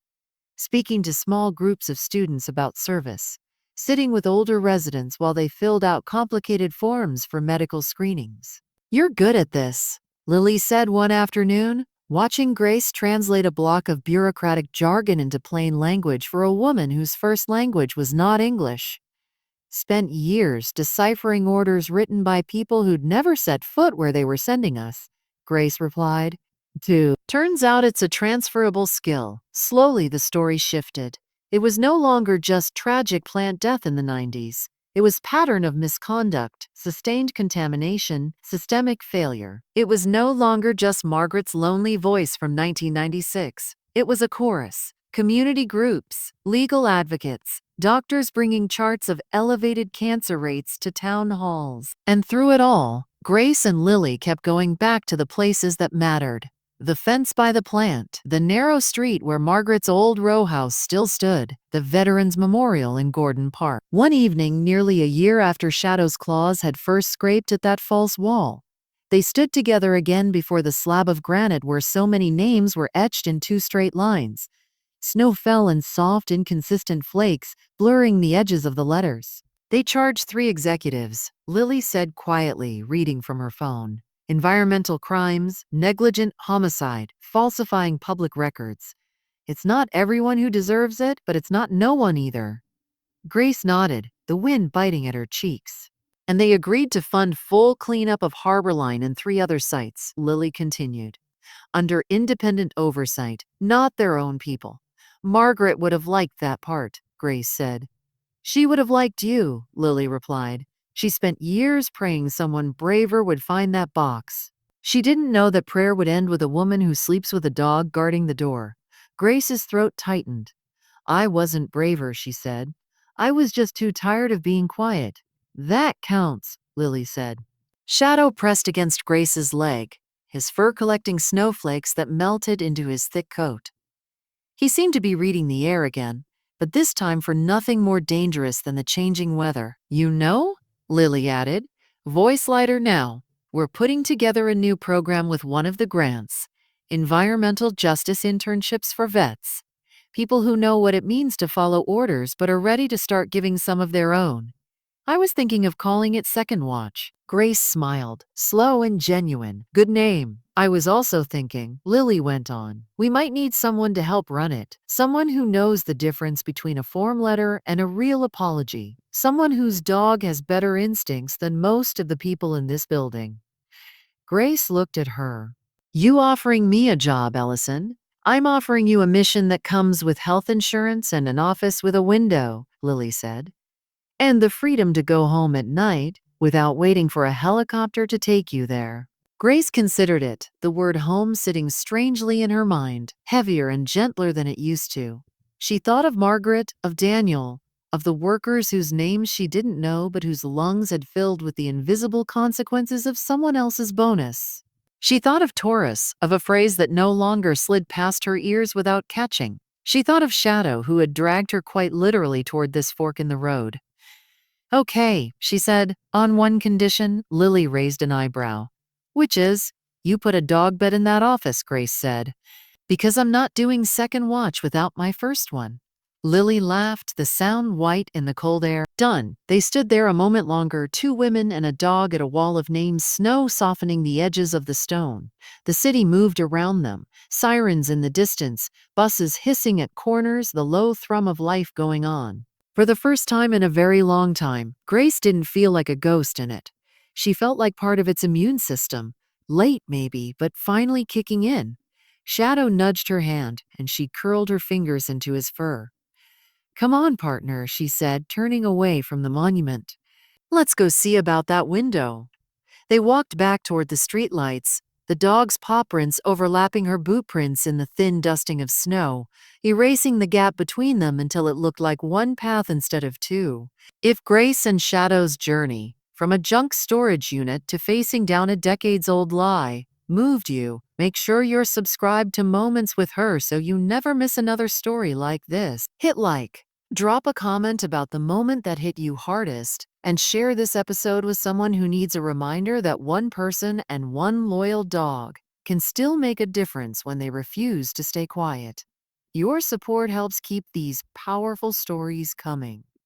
Speaking to small groups of students about service, sitting with older residents while they filled out complicated forms for medical screenings. "You're good at this," Lily said one afternoon, watching Grace translate a block of bureaucratic jargon into plain language for a woman whose first language was not English. "Spent years deciphering orders written by people who'd never set foot where they were sending us," Grace replied. Turns out it's a transferable skill. Slowly the story shifted. It was no longer just tragic plant death in the 90s. It was pattern of misconduct, sustained contamination, systemic failure. It was no longer just Margaret's lonely voice from 1996. It was a chorus. Community groups, legal advocates, doctors bringing charts of elevated cancer rates to town halls. And through it all, Grace and Lily kept going back to the places that mattered. The fence by the plant, the narrow street where Margaret's old row house still stood, the Veterans Memorial in Gordon Park. One evening, nearly a year after Shadow's claws had first scraped at that false wall, they stood together again before the slab of granite where so many names were etched in 2 straight lines. Snow fell in soft, inconsistent flakes, blurring the edges of the letters. "They charged 3 executives," Lily said quietly, reading from her phone. "Environmental crimes, negligent homicide, falsifying public records. It's not everyone who deserves it, but it's not no one either. Grace nodded, the wind biting at her cheeks. And they agreed to fund full cleanup of Harborline and 3 other sites, Lily continued, under independent oversight, not their own people. Margaret would have liked that part, Grace said. She would have liked you, Lily replied. She spent years praying someone braver would find that box. She didn't know that prayer would end with a woman who sleeps with a dog guarding the door. Grace's throat tightened. I wasn't braver, she said. I was just too tired of being quiet. That counts, Lily said. Shadow pressed against Grace's leg, his fur collecting snowflakes that melted into his thick coat. He seemed to be reading the air again, but this time for nothing more dangerous than the changing weather. You know? Lily added, voice lighter now. We're putting together a new program with one of the grants. Environmental justice internships for vets. People who know what it means to follow orders but are ready to start giving some of their own. I was thinking of calling it Second Watch. Grace smiled, slow and genuine. Good name. I was also thinking, Lily went on, we might need someone to help run it. Someone who knows the difference between a form letter and a real apology. Someone whose dog has better instincts than most of the people in this building. Grace looked at her. You offering me a job, Ellison? I'm offering you a mission that comes with health insurance and an office with a window, Lily said. And the freedom to go home at night without waiting for a helicopter to take you there. Grace considered it, the word home sitting strangely in her mind, heavier and gentler than it used to. She thought of Margaret, of Daniel, of the workers whose names she didn't know but whose lungs had filled with the invisible consequences of someone else's bonus. She thought of Taurus, of a phrase that no longer slid past her ears without catching. She thought of Shadow, who had dragged her quite literally toward this fork in the road. Okay, she said, on one condition. Lily raised an eyebrow. Which is, you put a dog bed in that office, Grace said. Because I'm not doing second watch without my first one. Lily laughed, the sound white in the cold air. Done. They stood there a moment longer, 2 women and a dog at a wall of names, snow softening the edges of the stone. The city moved around them, sirens in the distance, buses hissing at corners, the low thrum of life going on. For the first time in a very long time, Grace didn't feel like a ghost in it. She felt like part of its immune system, late maybe, but finally kicking in. Shadow nudged her hand, and she curled her fingers into his fur. Come on, partner, she said, turning away from the monument. Let's go see about that window. They walked back toward the streetlights, the dog's paw prints overlapping her boot prints in the thin dusting of snow, erasing the gap between them until it looked like one path instead of 2. If Grace and Shadow's journey, from a junk storage unit to facing down a decades-old lie, moved you, make sure you're subscribed to Moments with Her so you never miss another story like this. Hit like, drop a comment about the moment that hit you hardest, and share this episode with someone who needs a reminder that one person and one loyal dog can still make a difference when they refuse to stay quiet. Your support helps keep these powerful stories coming.